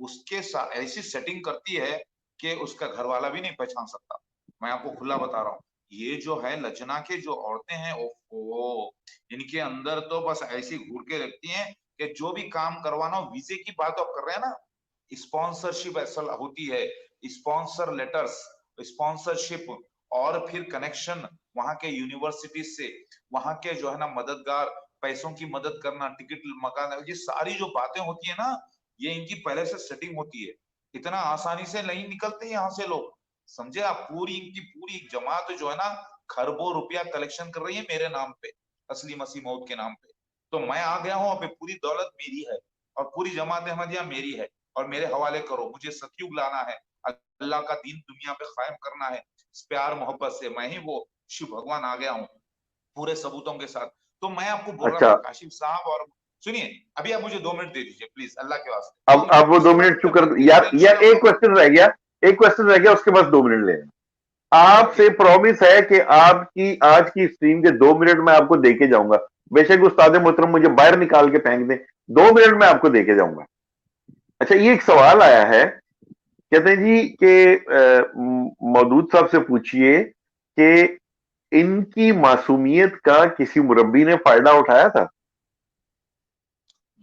उसके साथ ऐसी सेटिंग करती है कि उसका घर वाला भी नहीं पहचान सकता। मैं आपको खुला बता रहा हूँ। ये जो है लजना के जो औरतें हैं, ओफो, इनके अंदर तो बस ऐसी घूर के रखती हैं कि जो भी काम करवाना हो, वीजे की बात आप कर रहे हैं ना, स्पॉन्सरशिप ऐसा होती है, स्पॉन्सर लेटर्स, स्पॉन्सरशिप, और फिर कनेक्शन वहां के यूनिवर्सिटी से, वहां के जो है ना मददगार, पैसों की मदद करना, टिकट मकान, ये सारी जो बातें होती है ना, ये इनकी पहले से सेटिंग होती है। इतना आसानी से नहीं निकलते यहाँ से लोग, समझे आप। पूरी इनकी पूरी जमात जो है ना, खरबों रुपया कलेक्शन कर रही है मेरे नाम पे, असली मसीह मौद के नाम पे। तो मैं आ गया हूँ, अभी पूरी दौलत मेरी है और पूरी जमात अहमदिया मेरी है, और मेरे हवाले करो। मुझे सतयुग लाना है, अल्लाह का दीन दुनिया पे कायम करना है प्यार मोहब्बत से। मैं ही वो शिव भगवान आ गया हूँ पूरे सबूतों के साथ। तो मैं आपको बोल रहा था अच्छा, काशिफ साहब, और सुनिए, अभी आप मुझे 2 मिनट दे दीजिए प्लीज, अल्लाह के वास्ते, अब 2 मिनट, वो दो उसके बाद मिनट फिर चुप मैं कर बात दो धीरे यार। धीरे यार इंशाल्लाह एक करूंगा। क्वेश्चन रह गया, एक क्वेश्चन रह गया, उसके बाद 2 मिनट लेना। ओके। आपसे प्रॉमिस है कि आपकी आज की स्ट्रीम के 2 मिनट मैं आपको देके जाऊंगा। बेशक उस्ताद मोहतरम मुझे बाहर निकाल के फेंक दें, 2 मिनट में आपको देके जाऊंगा। अच्छा, ये एक सवाल आया है, कहते हैं जी कि मौदूद साहब से पूछिए कि इनकी मासूमियत का किसी मुरब्बी ने फायदा उठाया था?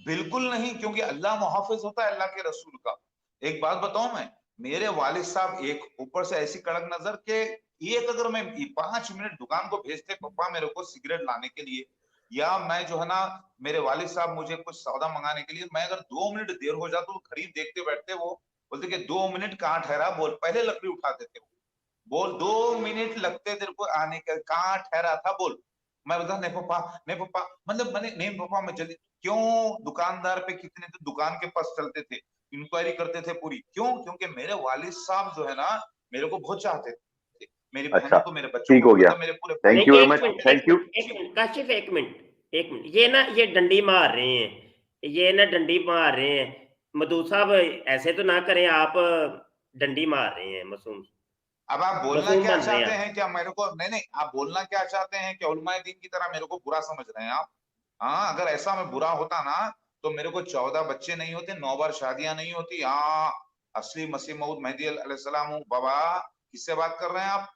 बिल्कुल नहीं, क्योंकि अल्लाह मुहाफिज होता है अल्लाह के रसूल का। एक बात बताऊं मैं, मेरे वालिद साहब एक ऊपर से ऐसी कड़क नजर के, एक अगर मैं 5 मिनट दुकान को भेजते पापा मेरे को सिगरेट लाने के लिए, या मैं जो है ना, मेरे वालिद साहब मुझे कुछ सौदा मंगाने के लिए, मैं अगर 2 मिनट देर हो जाता तो खरीद देखते बैठते, वो बोलते कि 2 मिनट कहाँ ठहरा, बोल, पहले लकड़ी उठा देते वो, बोल 2 मिनट लगते तेरे को आने के, कहाँ ठहरा था बोल। मैं बोलता नहीं पापा, नहीं पापा, मतलब मैंने, नहीं पापा मैं जल्दी। क्यों? दुकानदार पे कितने तो दुकान के पास चलते थे, इंक्वायरी करते थे पूरी, क्यों? क्योंकि मेरे वालिद साहब जो है ना, मेरे को बहुत चाहते थे, मेरी अच्छा, बहनों को, मेरे बच्चों ठीक को, हो गया। मतलब मेरे पूरे थैंक परिवार यू नहीं, वेरी को एक मच, मिनट, चाहते थे। एक थैंक यू। मिनट, एक जी। मिनट काशिफ, एक मिनट, एक मिनट। ये ना, ये डंडी मार रहे हैं, ये ना डंडी मार रहे हैं। मधु साहब ऐसे तो ना करें आप, डंडी मार रहे हैं, मासूम, अब आप बोलना मासूम क्या बन रहे हैं चाहते आप। हैं, क्या मेरे को, नहीं नहीं, आप बोलना क्या चाहते हैं कि उलमाए दीन की तरह मेरे को बुरा समझ रहे हैं आप? हाँ, अगर ऐसा मैं बुरा होता ना, तो मेरे को 14 बच्चे नहीं होते, 9 बार शादियां नहीं होती। हाँ, असली मसीह मऊद मेहदी अलैहिस्सलाम हूँ बाबा। किससे बात कर रहे हैं आप?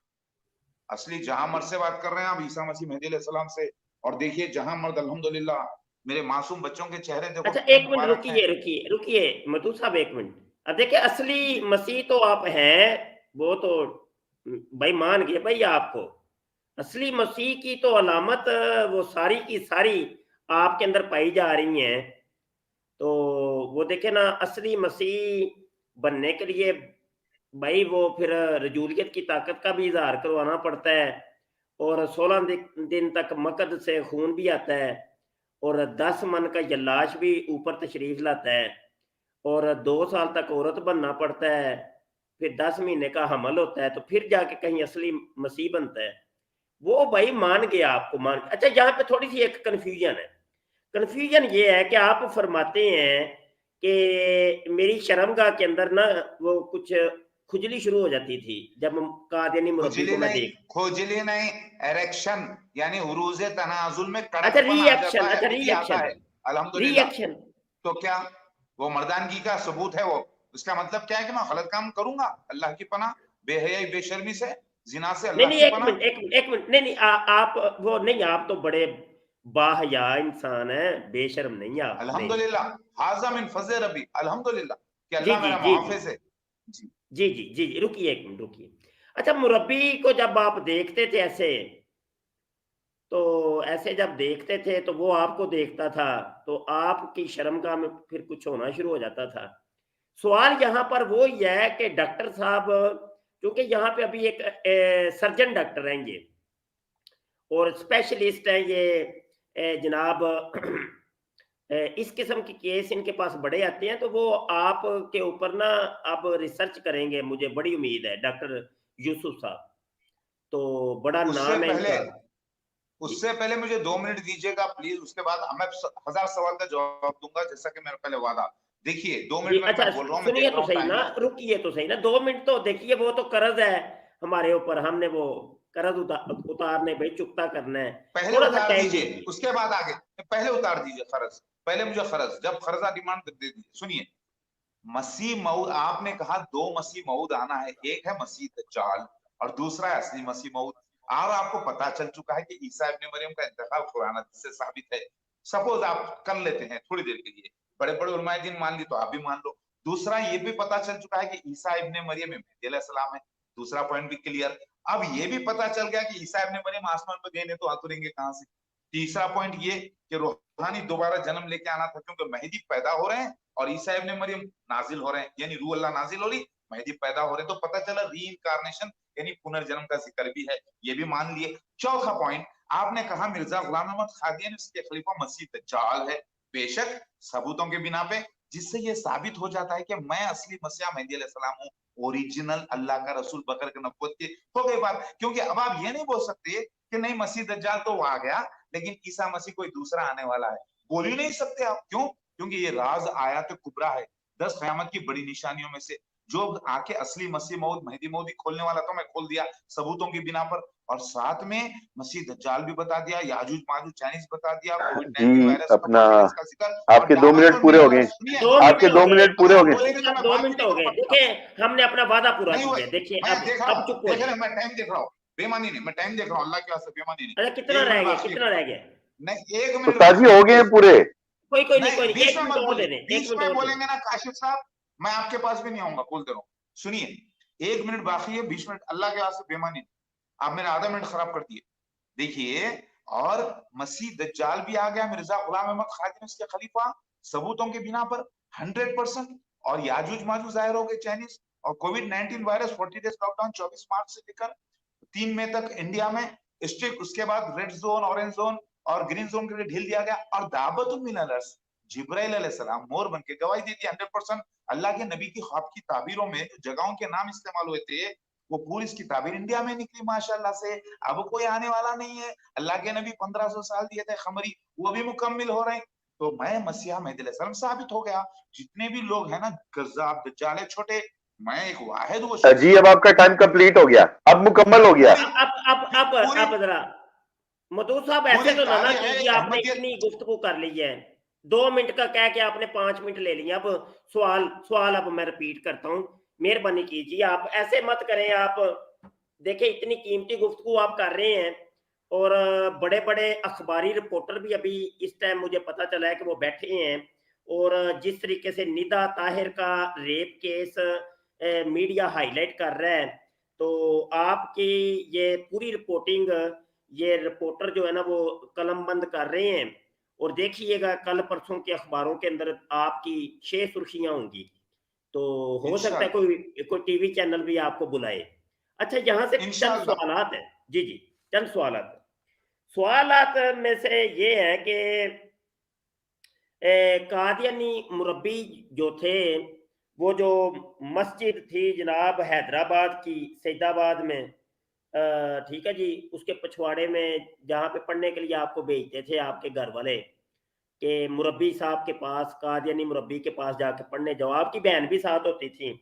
असली जहां मर्द से बात कर रहे हैं आप, ईसा मसीह मेहदी अलैहिस्सलाम से। और देखिए जहां मर्द, अल्हम्दुलिल्लाह, मेरे मासूम बच्चों के चेहरे देखो अच्छा, कितने एक मिनट मुबारक हैं। रुकिए, रुकिए, रुकिए मधु साहब, एक मिनट। अब देखिए, असली मसीह तो आप हैं, वो तो भाई मान गए भाई आपको। असली मसीह की तो अलामत वो सारी की सारी आपके अंदर पाई जा रही हैं। तो वो देखे ना, असली मसीह बनने के लिए भाई वो फिर रजूलियत की ताकत का भी इजहार करवाना पड़ता है, और 16 दिन तक मकद से खून भी आता है, और 10 मन का जल्लाश भी ऊपर तशरीफ लाता है, और 2 साल तक औरत बनना पड़ता है, फिर 10 महीने का हमल होता है, तो फिर जाके कहीं असली मसीह बनता है। वो भाई मान गया, आपको मान। अच्छा, यहाँ पे थोड़ी सी एक कन्फ्यूजन है। कन्फ्यूजन ये है कि आप फरमाते हैं कि मेरी शर्मगाह के अंदर ना वो कुछ खुजली शुरू हो जाती थी जब कादियानी मुरब्बी खुजली को मैं नहीं, देख। खुजली नहीं, एरेक्शन, यानी उरूजे तनाजुल में अच्छा, कड़कपन आ रिएक्शन, जाता है, अच्छा अभी भी आता रिएक्शन, है, अल्हम्दुलिल्लाह। रिएक्शन। तो क्या वो मर्दानगी का सबूत है? वो उसका मतलब क्या है कि मैं गलत काम करूंगा, अल्लाह की पनाह, बेहयाई बेशर्मी से, जिना से, नहीं अल्लाह नहीं, की एक पनाह। मिनट, एक मिनट, एक मिनट, नहीं नहीं, आप वो नहीं, आप तो बड़े बाहया इंसान हैं, बेशर्म नहीं आप, नहीं। अल्हम्दुलिल्लाह, हाजा मिन फज़ल रबी, अल्हम्दुलिल्लाह कि जी अल्लाह जी मेरा जी जी मुहाफिज है। जी। जी जी जी जी, रुकिए एक मिनट, रुकिए। अच्छा, मुरब्बी को जब आप देखते थे ऐसे, तो ऐसे जब देखते थे तो वो आपको देखता था, तो आपकी शर्मगाह में फिर कुछ होना शुरू हो जाता था। सवाल यहाँ पर वो ही है कि डॉक्टर साहब, क्योंकि यहाँ पे अभी एक सर्जन डॉक्टर हैं ये, और स्पेशलिस्ट हैं ये, जनाब इस किस्म के केस इनके पास बड़े आते हैं, तो वो आपके ऊपर ना अब रिसर्च करेंगे, मुझे बड़ी उम्मीद है, डॉक्टर यूसुफ साहब। तो बड़ा उससे नाम है पहले, इनका। जी उससे पहले मुझे 2 मिनट दीजिएगा प्लीज, उसके बाद मैं 1000 सवाल का जवाब दूंगा, जैसा कि मेरा पहले वादा। देखिए, दो जी, मिनट में अच्छा, मैं बोल रहा हूँ, मैं सुनिए देख रहा तो हूँ सही टाइम। ना, रुकिए तो सही ना, 2 मिनट तो देखिए, वो तो कर्ज है हमारे ऊपर, हमने वो कर्ज उतारने भाई, चुकता करना है। पहले थोड़ा सा उतार टाइम दीजिए, दीजिए। उसके बाद आगे। पहले उतार दीजिए खर्च, पहले मुझे खर्च, जब खर्चा डिमांड दे दीजिए। सुनिए, मसीह मऊद, आपने कहा दो मसीह मऊद आना है, एक है मसीह दज्जाल और दूसरा है असली मसीह मऊद। और आपको पता चल चुका है कि ईसा इब्ने मरियम का इंतकाल कुरान हदीस से साबित है। सपोज आप कर लेते हैं थोड़ी देर के लिए, बड़े बड़े उलमाए दीन मान ली तो आप भी मान लो। दूसरा ये भी पता चल चुका है कि ईसा इब्ने मरियम मेहदी अलैहिस्सलाम है, दूसरा पॉइंट भी क्लियर। अब ये भी पता चल गया कि ईसा इब्ने मरियम आसमान पर गए नहीं तो उतरेंगे कहां से। तीसरा पॉइंट ये कि रूहानी दोबारा जन्म लेके आना था, क्योंकि मेहदी पैदा हो रहे हैं और ईसा इब्ने मरियम नाजिल हो रहे हैं, यानी रूह अल्लाह नाजिल हो रही, मेहदी पैदा हो रहे, तो पता चला रीइंकार्नेशन यानी पुनर्जन्म का जिक्र भी है, ये भी मान लिए। चौथा पॉइंट, आपने कहा मिर्जा गुलाम अहमद कादियानी उसके खलीफा मसीह दज्जाल है। बेशक सबूतों के बिना पे, जिससे ये साबित हो जाता है कि मैं असली मसीहा मेहदी अलैहिस्सलाम हूँ, ओरिजिनल अल्लाह का रसूल बकर के नबूवत की। हो गई बात, क्योंकि अब आप ये नहीं बोल सकते कि नहीं मसीह दज्जाल तो वो आ गया लेकिन ईसा मसीह कोई दूसरा आने वाला है, बोल ही नहीं सकते आप। क्यों? क्योंकि ये राज आयात कुबरा है, 10 क़यामत की बड़ी निशानियों में से, जो आके असली मसीह मऊद मेहदी मऊद खोलने वाला था, मैं खोल दिया सबूतों की बिना पर। और साथ में मसीह दज्जाल भी बता दिया, याजूज माजूज चाइनीज बता दिया, कोविड-19 जी वायरस का अपना बता दिया, इसका जिक्र। और आपके 2 दावत मिनट और पूरे हो मिलाद, गए, सुनिए 2 मिनट आपके हो 2 गए, मिनट पूरे हो आप गए। बोलेंगे तो मैं 2 बात ही मिनट नहीं हो कर गए। पाऊंगा। देखिए हमने अपना वादा पूरा नहीं हुए, किया, देखिए मैं अब देख रहा हूँ, चुप हो देख जाए। रहे हैं, मैं टाइम देख रहा हूँ, बेईमानी नहीं, मैं टाइम देख रहा हूँ, अल्लाह के वास्ते बेईमानी नहीं। अच्छा कितना 1 रह मिनट गया, बाकी है, कितना रह गया? नहीं 1 मिनट उस्ताद जी बाकी है हो गए हैं प्लीज। पूरे। कोई नहीं, कोई नहीं नहीं, बीच 1 में मिनट मत और दे बोलिए, दें, 1 बीच मिनट में और दे दें। बोलेंगे ना काशिफ साहब, मैं आपके पास भी नहीं आऊंगा, बोलते रहो। सुनिए 1 मिनट बाकी है, 20 मिनट, अल्लाह के वास्ते बेईमानी नहीं, आप मेरा आधा मिनट खराब कर दिए। देखिए, और मसीह दज्जाल भी आ गया, मिर्जा गुलाम अहमद खादिम इसके खलीफा, सबूतों के बिना पर 100%। और याजूज माजूज जाहिर हो गए चाइनीज, और कोविड-19 वायरस 40 डेज लॉकडाउन 24 मार्च से लेकर 3 मई तक इंडिया में स्ट्रिक्ट, उसके बाद रेड जोन, ऑरेंज जोन और ग्रीन जोन के लिए ढील दिया गया। और दावतुल मिनल अर्श, जिब्राइल अलैहिस्सलाम मोर बन के गवाही देती है 100%। अल्लाह के नबी की ख्वाब की ताबीरों में जो जगहों के नाम इस्तेमाल हुए थे, वो पूरी इसकी ताबीर इंडिया में निकली माशाल्लाह से। अब कोई आने वाला नहीं है, अल्लाह के नबी 1500 साल दिए थे खमरी, वो भी मुकम्मिल हो रहे हैं। तो मैं मसीहा मेहदी अलैहिस्सलाम साबित हो गया। जितने भी लोग हैं ना कज़्ज़ाब दज्जाल है छोटे, मैं एक वाहिद वो शख्स जी अब आपका टाइम कंप्लीट हो गया, अब मुकम्मल हो गया। पूरी पूरी अब जरा मधुर साहब ऐसे पूरी तो ना तारीख है कीजिए, आपने अहमदियत। इतनी गुफ्तगू कर ली है, 2 मिनट का कह के आपने 5 मिनट ले लिया। अब सवाल सवाल अब मैं रिपीट करता हूँ, मेहरबानी कीजिए, आप ऐसे मत करें। आप देखिए इतनी कीमती गुफ्तगू आप कर रहे हैं, और बड़े बड़े अखबारी रिपोर्टर भी अभी इस टाइम मुझे पता चला है कि वो बैठे हैं, और जिस तरीके से निदा ताहिर का रेप केस मीडिया हाईलाइट कर रहा है, तो आपकी ये पूरी रिपोर्टिंग ये रिपोर्टर जो है ना वो कलमबंद कर रहे हैं। और देखिएगा कल परसों के अखबारों के अंदर आपकी 6 सुर्खियां होंगी, तो हो सकता है इंशाल्लाह कोई टीवी चैनल भी आपको बुलाए। अच्छा यहाँ से चंद इंशाल्लाह सवालात है, जी जी, चंद सवालात। सवालात में से ये है कि कादियानी मुरब्बी जो थे, वो जो मस्जिद थी जनाब हैदराबाद की सैदाबाद में, ठीक है जी, उसके पिछवाड़े में जहाँ पे पढ़ने के लिए आपको भेजते थे आपके घर वाले, कि मुरब्बी साहब के पास, कादियानी मुरब्बी के पास जाके पढ़ने जाओ, आपकी बहन भी साथ होती थी,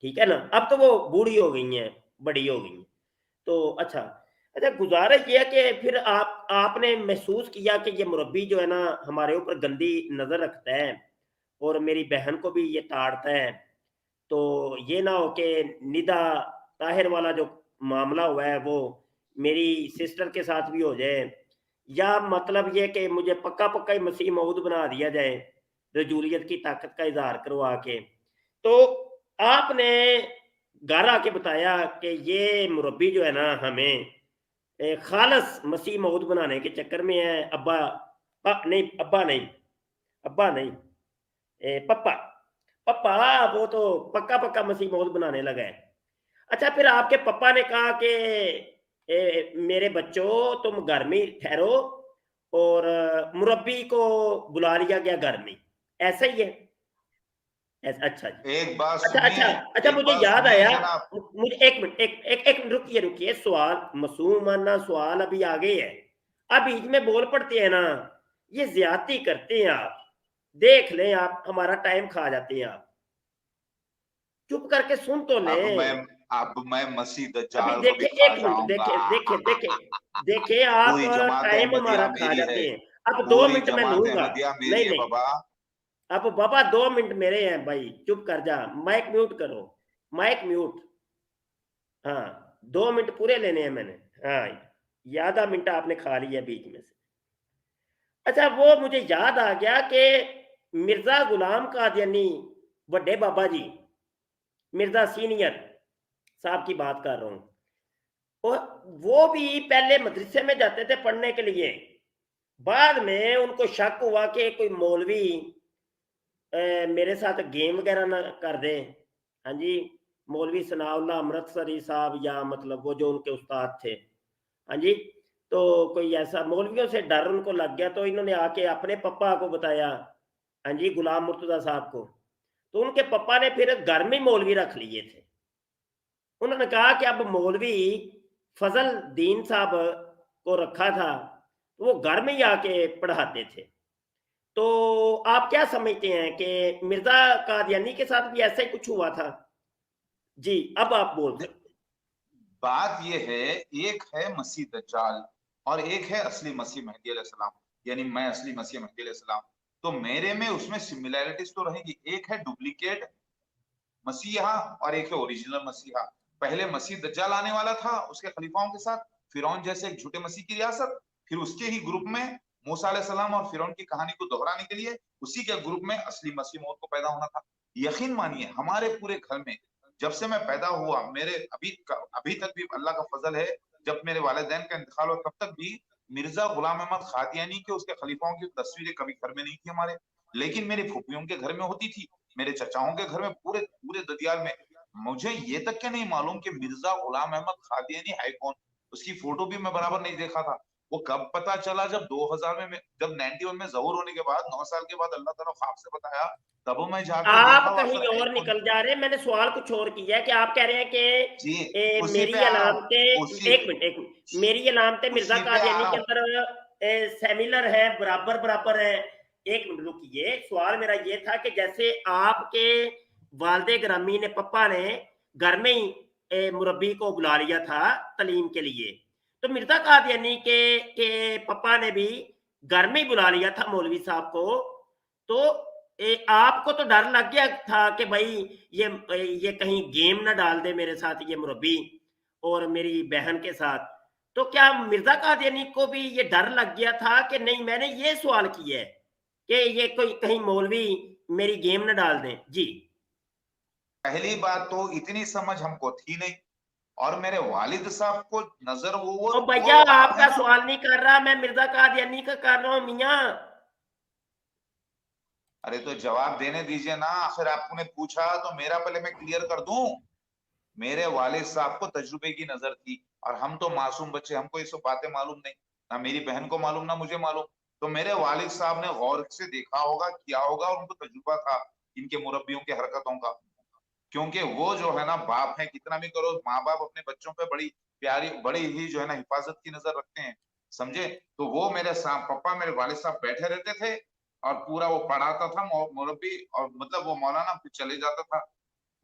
ठीक है ना। अब तो वो बूढ़ी हो गई हैं, बड़ी हो गई हैं, तो अच्छा अच्छा, गुजारिश ये है कि फिर आपने महसूस किया कि ये मुरब्बी जो है ना हमारे ऊपर गंदी नज़र रखता है और मेरी बहन को भी ये ताड़ता है, तो ये ना हो कि निदा ताहिर वाला जो मामला हुआ है वो मेरी सिस्टर के साथ भी हो जाए, या मतलब ये कि मुझे पक्का पक्का ही मसीह मऊद बना दिया जाए रजूलियत की ताकत का इजहार करवा के। तो आपने घर आके बताया कि ये मुरब्बी जो है ना हमें खालस मसीह मऊद बनाने के चक्कर में है। नहीं अब्बा नहीं, अब्बा नहीं, पप्पा, पप्पा वो तो पक्का पक्का मसीह मऊद बनाने लगा है। अच्छा फिर आपके पप्पा ने कहा कि मेरे बच्चों तुम घर में ही ठहरो, और मुरब्बी को बुला लिया गया घर में, ऐसा ही है? अच्छा जी। एक बात अच्छा सुनिए, अच्छा अच्छा, एक मुझे बात याद सुनिए आया, जनाब। मुझे 1 मिनट, एक मिनट रुकिए रुकिए, सवाल मासूमाना सवाल अभी आगे है, अब बीच में बोल पड़ते हैं ना, ये ज्यादती करते हैं आप, देख लें आप हमारा टाइम खा जाते हैं आप, चुप करके सुन तो ले। अब मैं मसीह अभी दज्जाल को भी देखिए खा 1 मिनट, जाऊंगा। देखिए देखिए देखिए देखिए, आप पूरी जमात टाइम अहमदिया हमारा खा मेरी है, जाते हैं। अब 2 पूरी मिनट मैं जमात लूंगा, अहमदिया मेरी नहीं है नहीं, बाबा। अब बाबा 2 मिनट मेरे हैं भाई, चुप कर जा, माइक म्यूट करो, माइक म्यूट। हाँ 2 मिनट पूरे लेने हैं मैंने। हाँ ये आधा मिनट आपने खा लिया बीच में से। अच्छा वो मुझे याद आ गया कि मिर्जा गुलाम कादियानी बड़े बाबा जी, मिर्जा सीनियर साहब की बात कर रहा हूं, और वो भी पहले मदरसे में जाते थे पढ़ने के लिए। बाद में उनको शक हुआ कि कोई मौलवी मेरे साथ गेम वगैरह ना कर दे। हाँ जी, मौलवी सनाउल्लाह अमृतसरी साहब, या मतलब वो जो उनके उस्ताद थे। हाँ जी, तो कोई ऐसा मौलवियों से डर उनको लग गया, तो इन्होंने आके अपने पप्पा को बताया, हाँ जी, गुलाम मुर्तजा साहब को। तो उनके पप्पा ने फिर घर में मौलवी रख लिए थे। उन्होंने कहा कि अब मौलवी फजल दीन साहब को रखा था, तो वो घर में ही आके पढ़ाते थे। तो आप क्या समझते हैं कि मिर्जा कादियानी के साथ भी ऐसा ही कुछ हुआ था? जी अब आप बोल सकते हैं। बात यह है, एक है मसीह दज्जाल और एक है असली मसीह मेहदी अलैहिस्सलाम, यानी मैं असली मसीह मेहदी अलैहिस्सलाम। तो मेरे में उसमें सिमिलैरिटीज तो रहेगी। एक है डुप्लीकेट मसीहा और एक है ओरिजिनल मसीहा। पहले मसीह दज्जाल आने वाला था उसके खलीफाओं के साथ, फिरौन जैसे एक झूठे मसीह की रियासत। फिर उसके ही ग्रुप में मूसा अलैहिस्सलाम और फिरौन की कहानी को दोहराने के लिए उसी के ग्रुप में असली मसीह मौत को पैदा होना था। यकीन मानिए हमारे पूरे घर में जब से मैं पैदा हुआ, मेरे अभी तक भी अल्लाह का फजल है, जब मेरे वालिदैन का इंतकाल हुआ तब तक भी मिर्जा गुलाम अहमद कादियानी के उसके खलीफाओं की तस्वीरें कभी घर में नहीं थी हमारे। लेकिन मेरी फूफियों के घर में होती थी, मेरे चचाओं के घर में, पूरे पूरे ददियाल में। मुझे ये तक के नहीं मालूम कि मिर्जा गुलाम अहमद कादियानी है कौन। उसकी फोटो भी मैं बराबर नहीं देखा था। वो कब पता चला, जब 2000 में, जब 91 में ज़हूर होने के बाद 9 साल के बाद अल्लाह ताला ख्वाब से बताया, तब मैं जाके देखा आप वो कहीं आखिर है और कौन। निकल जा रहे हैं, मैंने सवाल कुछ और किया है कि आप कह रहे हैं जी, कि उसी पे मेरी आ रहा हूँ। अलामतें, उसी एक मिनट, मेरी अलामतें मिर्जा उसी पे आ कादियानी रहा के हूँ। अंदर सेमिलर है, बराबर बराबर है। एक मिनट रुकिए, सवाल मेरा ये था कि जैसे आपके वालदे ग्रामी ने, पप्पा ने घर में ही मुरब्बी को बुला लिया था तालीम के लिए, तो मिर्जा कादियानी के पप्पा ने भी घर में ही बुला लिया था मौलवी साहब को। तो आपको तो डर लग गया था कि भाई ये कहीं गेम ना डाल दे मेरे साथ ये मुरब्बी और मेरी बहन के साथ। तो क्या मिर्जा कादियानी को भी ये डर लग गया था कि नहीं? मैंने ये सवाल किया है कि ये कोई कहीं मौलवी मेरी गेम ना डाल दें। जी पहली बात तो इतनी समझ हमको थी नहीं, और मेरे वालिद साहब को नजर तो वो भैया बात है आपका ना। सवाल नहीं कर रहा मैं, मिर्जा कादियानी का कर रहा हूं मियाँ। अरे तो जवाब देने दीजिए ना, आखिर आपने पूछा तो मेरा पहले मैं क्लियर कर दूं। मेरे वालिद साहब को तजुर्बे की नजर थी, और हम तो मासूम बच्चे, हमको ये सब बातें मालूम नहीं, ना मेरी बहन को मालूम ना मुझे मालूम। तो मेरे वालिद साहब ने गौर से देखा होगा, किया होगा, और उनको तजुर्बा था इनके मुरब्बियों की हरकतों का। क्योंकि वो जो है ना बाप है, कितना भी करो, माँ बाप अपने बच्चों पे बड़ी प्यारी, बड़ी ही जो है ना हिफाजत की नजर रखते हैं, समझे। तो वो मेरे पापा, मेरे वालिद साहब बैठे रहते थे, और पूरा वो पढ़ाता था मुरब्बी, और मतलब वो मौलाना फिर चले जाता था।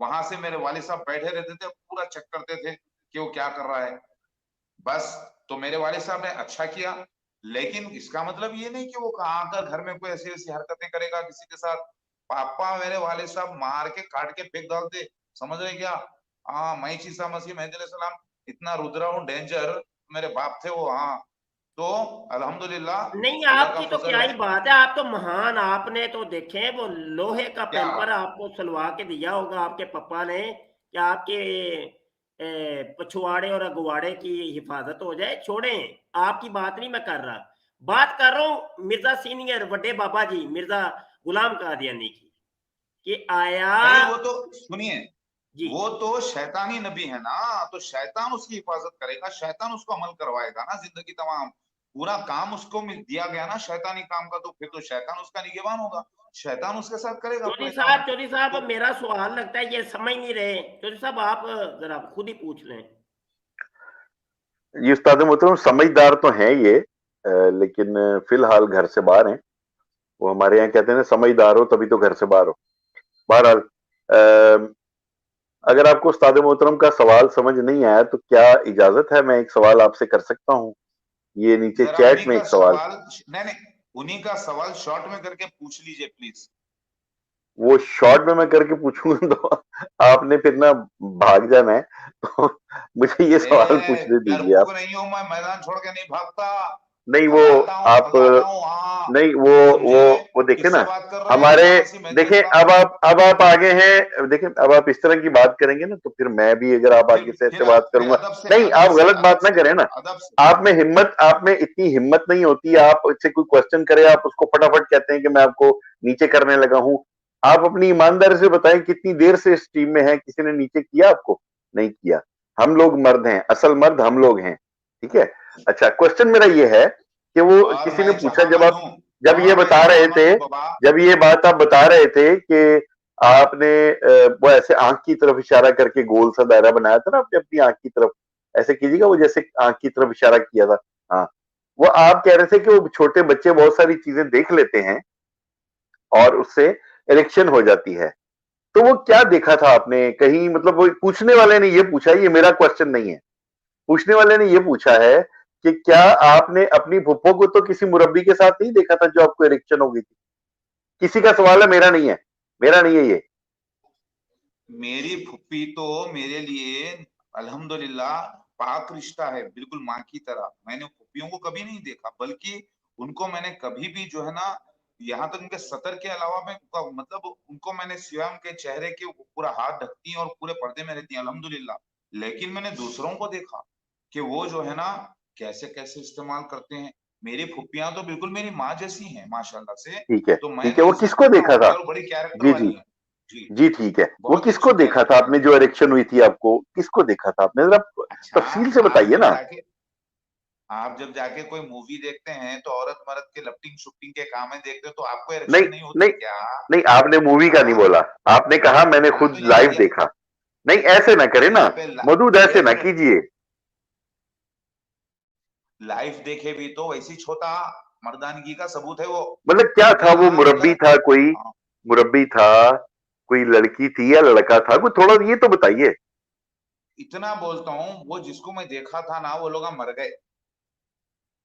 वहां से मेरे वालिद साहब बैठे रहते थे, पूरा चेक करते थे कि वो क्या कर रहा है, बस। तो मेरे वालिद साहब ने अच्छा किया, लेकिन इसका मतलब ये नहीं कि वो कहाँ आकर घर में कोई ऐसी ऐसी हरकतें करेगा किसी के साथ। पापा मेरे वालिद साहब मार के काट के फेंक डालते, समझ रहे क्या। हाँ, मैं ईसा मसीह मेहदी सलाम इतना रुद्रा हूँ, डेंजर। मेरे बाप थे वो, हाँ। तो अल्हम्दुलिल्लाह, नहीं अल्लाह का आपकी तो फजल क्या है। ही बात है, आप तो महान, आपने तो देखे वो लोहे का क्या पैम्पर आपको सलवा के दिया होगा आपके पप्पा ने कि आपके पछुआड़े और अगुवाड़े की हिफाजत हो जाए। छोड़ें, आपकी बात नहीं मैं कर रहा, बात कर रहा हूँ मिर्जा सीनियर बड़े बाबा जी मिर्जा गुलाम कादियानी की, कि आया। भाई वो तो सुनिए, जी वो तो शैतानी नबी है ना, तो शैतान उसकी हिफाजत करेगा, शैतान उसको अमल करवाएगा ना जिंदगी तमाम। पूरा काम उसको दिया गया ना शैतानी काम का, तो फिर तो शैतान उसका निगहबान होगा, शैतान उसके साथ करेगा पूरे काम। चौधरी साहब तो मेरा सवाल लगता है ये समझ नहीं रहे। चौधरी साहब आप जरा खुद ही पूछ लें। ये उस्ताद मोहतरम समझदार तो हैं ये, लेकिन फिलहाल घर से बाहर हैं। वो हमारे यहाँ कहते हैं ना, समझदार हो तभी तो घर से बाहर हो। बहरहाल, अगर आपको उस्ताद मोहतरम का सवाल समझ नहीं आया तो क्या इजाजत है, मैं एक सवाल आपसे कर सकता हूँ? ये नीचे जरा चैट उन्हीं में का एक सवाल। सवाल, नहीं नहीं, उन्हीं का सवाल शॉर्ट में करके पूछ लीजिए प्लीज। वो शॉर्ट में मैं करके पूछूंगा तो आपने फिर ना भाग जाना है, तो मुझे ये सवाल पूछने दीजिए आप। डरपोक नहीं हूं मैं, मैदान छोड़ के नहीं भागता, नहीं वो भगाता हूं आप भगाता हूं, हाँ। नहीं वो वो समझे? वो देखिए किससे ना, बात कर रहे हैं? हमारे कौन सी मैं देख देखिए, रहा हूं। अब आप आगे हैं, देखिए अब आप इस तरह की बात करेंगे ना तो फिर मैं भी अगर आप आगे से ऐसे बात फिर करूंगा, अदब से, नहीं अदब आप से, गलत अदब बात ना से, करें ना। अदब से। आप में इतनी हिम्मत नहीं होती, आप से कोई क्वेश्चन करे आप उसको फटाफट कहते हैं कि मैं आपको नीचे करने लगा हूं। आप अपनी ईमानदारी से बताएं कितनी देर से इस टीम में हैं, किसी ने नीचे किया आपको? नहीं किया। हम लोग मर्द हैं, असल मर्द हम लोग हैं, ठीक है। अच्छा, क्वेश्चन मेरा ये है कि वो और किसी ने मैं पूछा, चापा मार दूं, जब ये और मैं बता रहे चापा मार थे, दूं बाबा। जब ये बात आप बता रहे थे कि आपने वो ऐसे आंख की तरफ इशारा करके गोल सा दायरा बनाया था ना, आपने अपनी आंख की तरफ ऐसे कीजिएगा, वो जैसे आंख की तरफ इशारा किया था। हाँ, वो आप कह रहे थे कि वो छोटे बच्चे बहुत सारी चीजें देख लेते हैं और उससे इरेक्शन हो जाती है। तो वो क्या देखा था आपने कहीं, मतलब वो पूछने वाले ने ये पूछा, ये मेरा क्वेश्चन नहीं है। पूछने वाले ने ये पूछा है कि क्या आपने अपनी फुप्पो को तो किसी मुरब्बी के साथ नहीं देखा था जो आपको इरेक्शन हो गई थी? किसी का सवाल है, मेरा नहीं है, मेरा नहीं है ये। मेरी फुप्पी तो मेरे लिए अल्हम्दुलिल्लाह पाक रिश्ता है, बिल्कुल माँ की तरह। मैंने फुप्पियों को कभी नहीं देखा, बल्कि उनको मैंने कभी भी जो है ना, यहाँ तक उनके सतर के अलावा मैं मतलब उनको मैंने स्वयं के चेहरे के पूरा हाथ ढकती हैं और पूरे पर्दे में रहती हैं अल्हम्दुलिल्लाह। लेकिन मैंने दूसरों को देखा कि वो जो है ना कैसे कैसे इस्तेमाल करते हैं। मेरी फुप्पियां तो बिल्कुल मेरी माँ जैसी हैं माशाल्लाह से। ठीक है, तो मैं ठीक है, तो वो इज्जत किसको करता देखा हूँ था? उनकी, और बड़ी कैरेक्टर जी जी, वाली है। जी, जी ठीक है, वो बहुत किसको अच्छी देखा था कैरेक्टर आपने वाली। जो इरेक्शन हुई थी आपको? किसको देखा था आपने, जरा अच्छा, तफसील से आप बताइए जब ना। जाके आप जब जाके कोई मूवी देखते हैं तो औरत मर्द के लपटिंग शुपटिंग के काम में देखते हो, तो आपको नहीं इरेक्शन नहीं होती नहीं क्या? नहीं, आपने मूवी का नहीं हाँ, बोला, आपने कहा मैंने हाँ, खुद तो लाइव देखा। नहीं ऐसे ना करे ना, यहाँ पे मधुद ऐसे एक ना मिनट, कीजिए। लाइफ देखे भी तो वैसी छोटा मर्दानगी का सबूत है वो। मतलब क्या था अगर वो, आप मुरब्बी अगर था कोई? हाँ, मुरब्बी था, कोई लड़की थी या लड़का था, कोई थोड़ा ये तो बताइए। इतना बोलता हूँ, वो जिसको मैं देखा था ना वो लोग मर गए,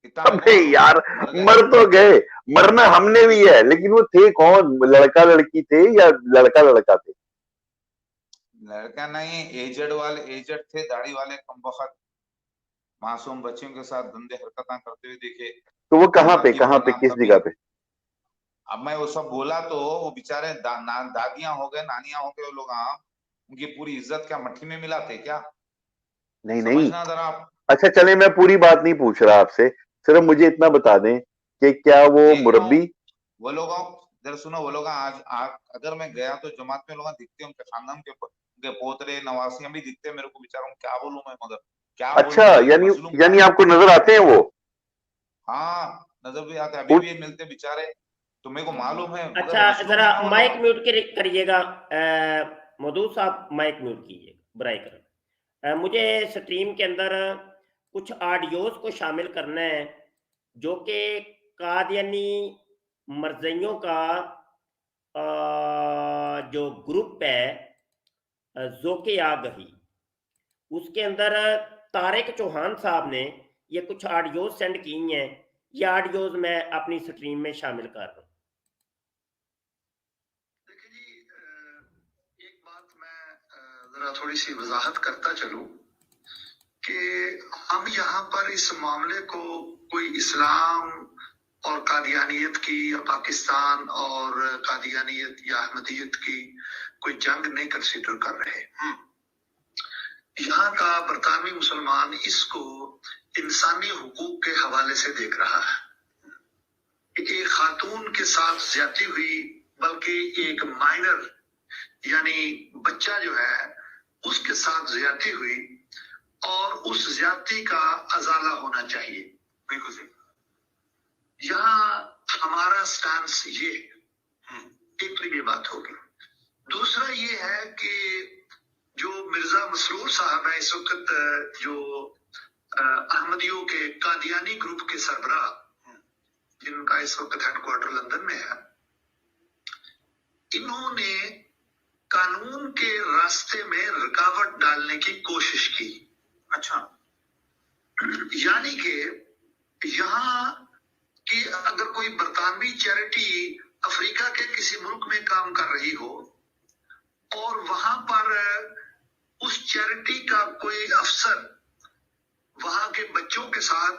इतना मेरे को अबे मालूम है, यार, मर गए। मर तो गए, मरना हमने भी है, लेकिन वो थे कौन, लड़का लड़की थे या लड़का लड़का थे? लड़का नहीं, एजेड वाले, एजेड थे, दाढ़ी वाले कमबख्त, मासूम बच्चों के साथ गंदे हरकतें करते हुए देखे। तो वो अल्लाह की कहाँ पे पनाह किस कभी। जगह पे? अब मैं वो सब बोला तो वो बेचारे दादियां हो गए, नानियां हो गए, वो लोग, हाँ, उनकी पूरी इज्जत क्या मट्टी में मिलाते क्या? नहीं नहीं, समझना जरा आप। अच्छा चले, मैं पूरी बात नहीं पूछ रहा आपसे, सिर्फ मुझे इतना बता दें कि क्या वो देख लो, मुरब्बी? वो लोग, जरा सुनो, वो लोग आज अगर मैं गया तो जमात में लोग दिखते हैं, उनके खानदान के उनके पोतरे नवासियां भी दिखते हैं मेरे को, बेचारों क्या बोलूं मैं, मगर क्या अच्छा, बोलूं भाई, यानी मजलूम यानी खानदान आपको है। नजर आते हैं वो? हाँ, नजर भी आते हैं, अभी भी मिलते बेचारे, तो मेरे को मालूम है, अच्छा, मगर मजलूम जरा है ना वो माइक लोग। म्यूट करिएगा, मधु साहब माइक म्यूट कीजिएगा बराए कर। मुझे स्ट्रीम के अंदर कुछ ऑडियोज को शामिल करना है जो कि कादियानी मर्जियों का जो ग्रुप है, जोके आगही, उसके अंदर तारिक चौहान साहब ने ये कुछ ऑडियोज सेंड की हैं। ये ऑडियोज मैं अपनी स्ट्रीम में शामिल कर रहा हूँ। देखिए जी, एक बात मैं जरा थोड़ी सी वजाहत करता चलूं कि हम यहाँ पर इस मामले को कोई इस्लाम और कादियानियत की या पाकिस्तान और कादियानियत या अहमदियत की कोई जंग नहीं कंसीडर कर रहे। यहाँ का बरतानवी मुसलमान इसको इंसानी हुकूक के हवाले से देख रहा है। एक खातून के साथ ज्यादती हुई, बल्कि एक माइनर यानी बच्चा जो है उसके साथ ज्यादती हुई और उस ज्यादती का अजाला होना चाहिए। बिल्कुल सही। यहाँ हमारा स्टैंस ये, एक तो ये बात होगी। दूसरा ये है कि जो मिर्जा मसरूर साहब है इस वक्त, जो अहमदियों के कादियानी ग्रुप के सरबराह, जिनका इस वक्त हेडक्वार्टर लंदन में है, इन्होंने कानून के रास्ते में रुकावट डालने की कोशिश की। अच्छा, यानी कि यहाँ कि अगर कोई बरतानवी चैरिटी अफ्रीका के किसी मुल्क में काम कर रही हो और वहां पर उस चैरिटी का कोई अफसर वहां के बच्चों के साथ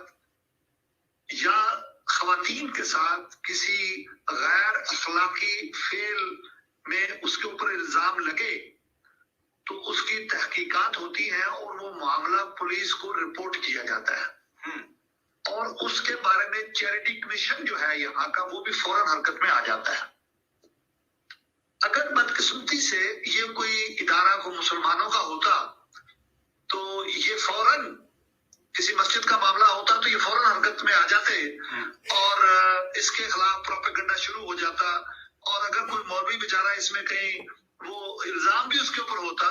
या खवातीन के साथ किसी गैर अखलाकी फेल में उसके ऊपर इल्जाम लगे तो उसकी तहकीकात होती है और वो मामला पुलिस को रिपोर्ट किया जाता है और उसके बारे में चैरिटी कमीशन जो है यहाँ का वो भी फौरन हरकत में आ जाता है। अगर बदकिस्मती से ये कोई इदारा को मुसलमानों का होता तो ये फौरन किसी मस्जिद का मामला होता तो ये फौरन हरकत में आ जाते और इसके खिलाफ प्रोपेगेंडा शुरू हो जाता और अगर कोई मौलवी बेचारा इसमें कहीं वो इल्जाम भी उसके ऊपर होता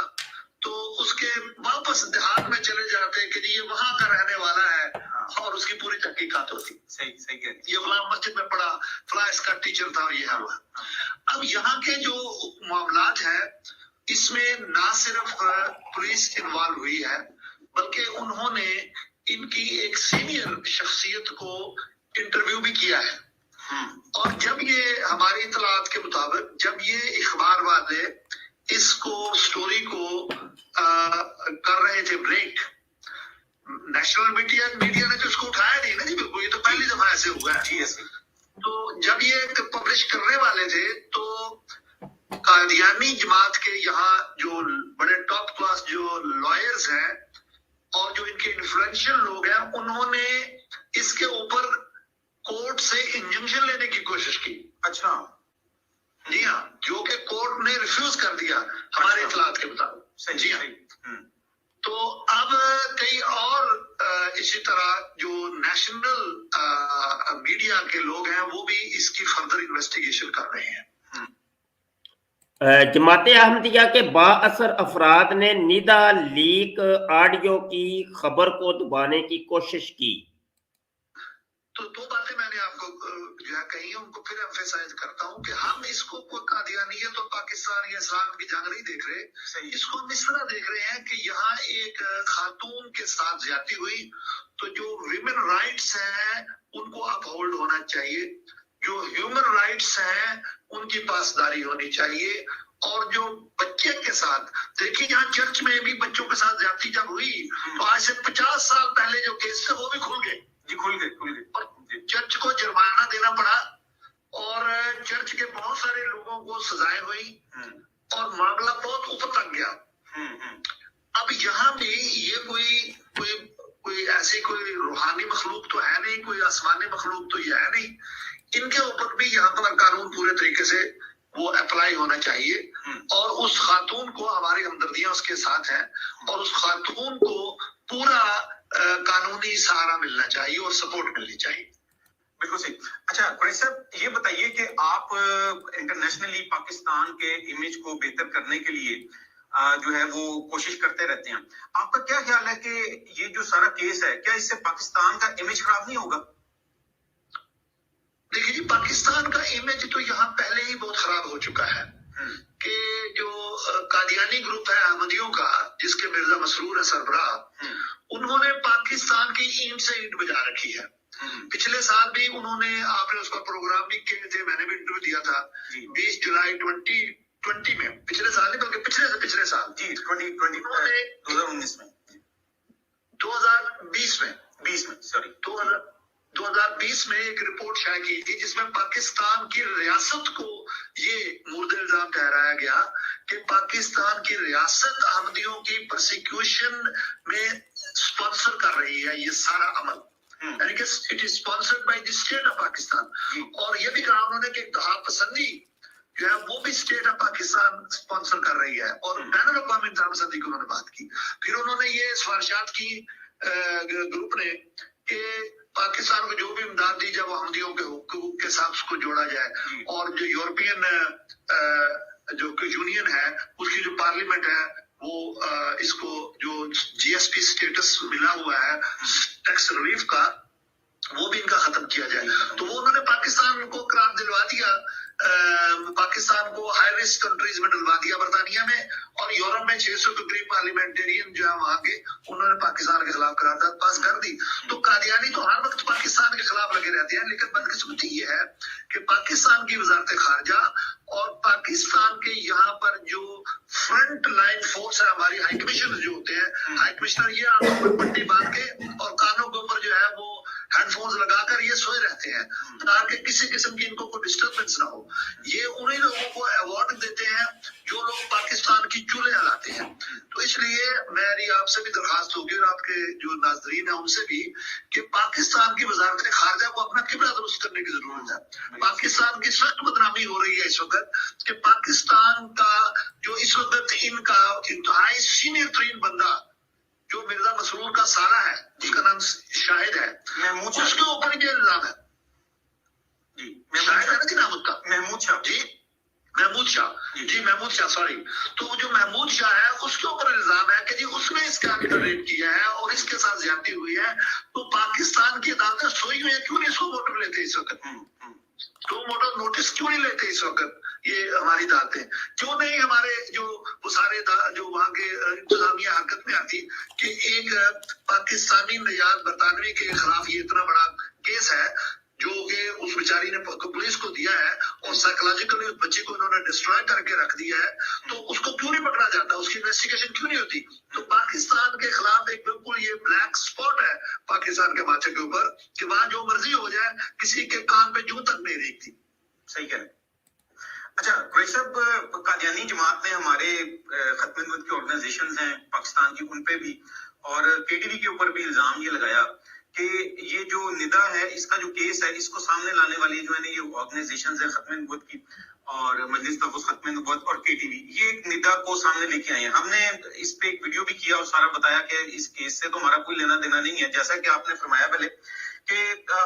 तो उसके वापस देहात में चले जाते कि ये वहां का रहने वाला है और उसकी पूरी तहकीकात होती। सही सही कह ये फला मस्जिद में पढ़ा, फला इसका टीचर था और ये है वो। अब यहाँ के जो मामलात है इसमें ना सिर्फ पुलिस इन्वॉल्व हुई है बल्कि उन्होंने इनकी एक सीनियर शख्सियत को इंटरव्यू भी किया है और जब ये हमारी इतलात के मुताबिक जब ये अखबार वाले इसको स्टोरी को कर रहे थे ब्रेक, नेशनल मीडिया ने तो इसको उठाया नहीं ना जी, बिल्कुल ये तो पहली दफा ऐसे हुआ है। तो जब ये पब्लिश करने वाले थे तो कादियानी जमात के यहाँ जो बड़े टॉप क्लास जो लॉयर्स हैं और जो इनके इन्फ्लुएंशियल लोग हैं उन्होंने इसके ऊपर कोर्ट से इंजंक्शन लेने की कोशिश की। अच्छा, जी हाँ, जो कि कोर्ट ने रिफ्यूज कर दिया हमारे इतलात के मुताबिक। जी हाँ, तो अब कई और इसी तरह जो नेशनल मीडिया के लोग हैं वो भी इसकी फर्दर इन्वेस्टिगेशन कर रहे हैं। जमात अहमदिया के बाअसर अफराद ने निदा लीक ऑडियो की खबर को दबाने की कोशिश की। तो दो बातें मैंने आपको जो है कही उनको फिर एम्फेसाइज करता हूँ कि हम इसको कोई कादियानियत और पाकिस्तान या इस्लाम की जंग नहीं देख रहे, इसको हम इस तरह देख रहे हैं कि यहाँ एक खातून के साथ ज्यादती हुई तो जो विमेन राइट्स हैं उनको अपहोल्ड होना चाहिए, जो ह्यूमन राइट्स हैं उनकी पासदारी होनी चाहिए और जो बच्चे के साथ देखिए यहाँ चर्च में भी बच्चों के साथ ज्यादती जब हुई तो आज से 50 साल पहले जो केस थे वो भी खुल गए और चर्च को जुर्माना देना पड़ा और चर्च के बहुत सारे लोगों को सजाएं हुई और मामला बहुत ऊपर तक गया। अब यहाँ भी ये कोई ऐसी कोई रूहानी मखलूक तो है नहीं, कोई आसमानी मखलूक तो ये है नहीं, इनके ऊपर भी यहाँ पर कानून पूरे तरीके से वो अप्लाई होना चाहिए और उस खातून को हमारी हमदर्दियां उसके साथ हैं और उस खातून को पूरा कानूनी सहारा मिलना चाहिए और सपोर्ट मिलनी चाहिए। बिल्कुल सही। अच्छा कुरैशी साहब ये बताइए कि आप इंटरनेशनली पाकिस्तान के इमेज को बेहतर करने के लिए जो है वो कोशिश करते रहते हैं, आपका क्या ख्याल है कि ये जो सारा केस है क्या इससे पाकिस्तान का इमेज खराब नहीं होगा? देखिए जी, पाकिस्तान का इमेज तो यहाँ पहले ही बहुत खराब हो चुका है कि जो कादियानी ग्रुप है अहमदियों का जिसके मिर्जा मसरूर है सरबराह, उन्होंने पाकिस्तान की ईंट से ईंट बजा रखी है। पिछले साल भी उन्होंने, आपने उसका प्रोग्राम भी किए थे, मैंने भी इंटरव्यू दिया था 20 जुलाई 2020 में, पिछले साल नहीं बल्कि पिछले साल जी 2019 में 2020 में एक रिपोर्ट शाया की थी जिसमें पाकिस्तान की रियासत को ये मुर्द इल्जाम ठहराया गया कि पाकिस्तान की रियासत अहमदियों की प्रोसिक्यूशन में स्पॉन्सर कर रही है ये सारा अमल, यानी कि it is sponsored by the state of Pakistan. और ये भी कहा उन्होंने कि दहा पसंदी जो है वो भी स्टेट ऑफ पाकिस्तान स्पॉन्सर कर रही है और बैनुल अक़वामी दहा पसंदी की उन्होंने बात की। फिर उन्होंने ये सिफारिशात की ग्रुप ने कि पाकिस्तान को जो भी इमदाद दी जाए वो अहमदियों के हुकूक के साथ उसको जोड़ा जाए और जो यूरोपियन जो यूनियन है उसकी जो पार्लियामेंट है वो इसको जो जीएसपी स्टेटस मिला हुआ है टैक्स रिलीफ का वो भी इनका खत्म किया जाए। तो वो उन्होंने पाकिस्तान को करार दिलवा दिया पाकिस्तान को हाई रिस्क कंट्रीज में डलवा दिया बरतानिया में, और यूरोप में 600 के करीब पार्लियामेंटेरियन जो है वहां के, उन्होंने पाकिस्तान के खिलाफ करारदाद पास कर दी। तो कादियानी तो हर वक्त पाकिस्तान के खिलाफ लगे रहते हैं, लेकिन बदकिस्मती ये है कि पाकिस्तान की वजारत खारजा और पाकिस्तान के यहाँ पर जो फ्रंट लाइन फोर्स है, हमारी हाई कमिश्नर जो होते हैं, हाई कमिश्नर ये आंखों पर पट्टी बांध के और कानों के ऊपर जो है वो हेडफोन्स लगाकर ये सोए रहते हैं ताकि किसी किस्म की इनको कोई डिस्टर्बेंस ना हो। ये उन्हीं लोगों को अवार्ड देते हैं जो लोग पाकिस्तान की चूल्हे हिलाते हैं। तो इसलिए मेरी आपसे भी दरखास्त होगी और आपके जो नाजरीन है उनसे भी, कि पाकिस्तान की वजारत खारजा को अपना किबला दुरुस्त करने की जरूरत है। पाकिस्तान की सख्त बदनामी हो रही है इस वक्त कि पाकिस्तान का जो इस वक्त इनका इंतहाई सीनियर तरीन बंदा जो मिर्जा मसरूर का साला है, जिसका नाम शाहिद है, उसके ऊपर ये इल्जाम है जी। शाहिद है ना जी नाम उसका, महमूद शाह जी, महमूद शाह जी, महमूद शाह सॉरी। तो जो महमूद शाह है उसके ऊपर इल्जाम है कि जी उसने इसके आगे रेप किया है और इसके साथ ज्यादती हुई है। तो पाकिस्तान की अदालतें सोई हुई है, क्यों नहीं सो मोटिव लेते इस वक्त, तो मोटिव नोटिस क्यों नहीं लेते इस वक्त ये हमारी अदालतें, क्यों नहीं हमारे जो वो सारे जो वहां के इंतजामिया हरकत में आती कि एक पाकिस्तानी निजात बरतानवी के खिलाफ ये इतना बड़ा केस है जो कि उस बेचारी ने पुलिस को दिया है और साइकोलॉजिकली उस बच्चे को इन्होंने डिस्ट्रॉय करके रख दिया है, तो उसको क्यों नहीं पकड़ा जाता, उसकी इन्वेस्टिगेशन क्यों नहीं होती। तो पाकिस्तान के खिलाफ एक बिल्कुल ये ब्लैक स्पॉट है पाकिस्तान के बादशाह के ऊपर कि वहां जो मर्जी हो जाए, किसी के कान पे जूं तक नहीं देखती। सही कह रहे। अच्छा कुरैशी साहब, कादियानी जमात ने हमारे खत्म नबूवत की ऑर्गेनाइजेशन हैं पाकिस्तान की, उन पे भी और केटीवी के ऊपर भी इल्जाम ये लगाया कि ये जो निदा है इसका जो केस है इसको सामने लाने वाली जो है ना ये ऑर्गेनाइजेशन है खत्म नबूवत की और मजलिस तहफ़्फ़ुज़ खत्म नबूवत और केटीवी, ये एक निदा को सामने लेके आए हैं। हमने इस पे एक वीडियो भी किया और सारा बताया कि इस केस से तो हमारा कोई लेना देना नहीं है, जैसा कि आपने फरमाया पहले कि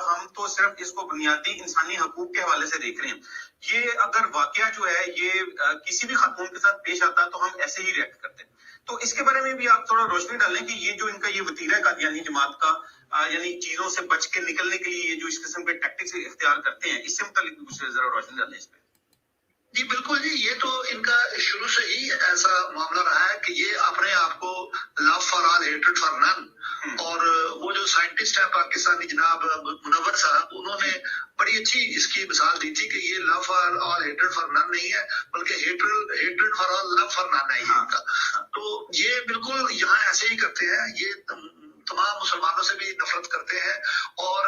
हम तो सिर्फ इसको बुनियादी इंसानी हकूक के हवाले से देख रहे हैं। ये अगर वाकया जो है ये किसी भी खातून के साथ पेश आता है तो हम ऐसे ही रिएक्ट करते हैं। तो इसके बारे में भी आप थोड़ा रोशनी डालें कि ये जो इनका ये वतीरा है कादियानी जमात का, यानी चीजों से बच के निकलने के लिए ये जो इस किस्म के टैक्टिक्स इख्तियार करते हैं, इससे मुतालिक कुछ जरा रोशनी डालें इस पे। जी बिल्कुल जी, ये तो इनका शुरू से ही ऐसा मामला रहा है कि ये अपने आप को love for all hatred for none, और वो जो साइंटिस्ट है पाकिस्तानी जनाब मुनव्वर साहब, उन्होंने बड़ी अच्छी इसकी मिसाल दी थी कि ये love for all hatred for none नहीं है बल्कि hatred for all love for none है ये इनका। तो ये बिल्कुल यहाँ ऐसे ही करते हैं, ये तमाम मुसलमानों से भी नफरत करते हैं और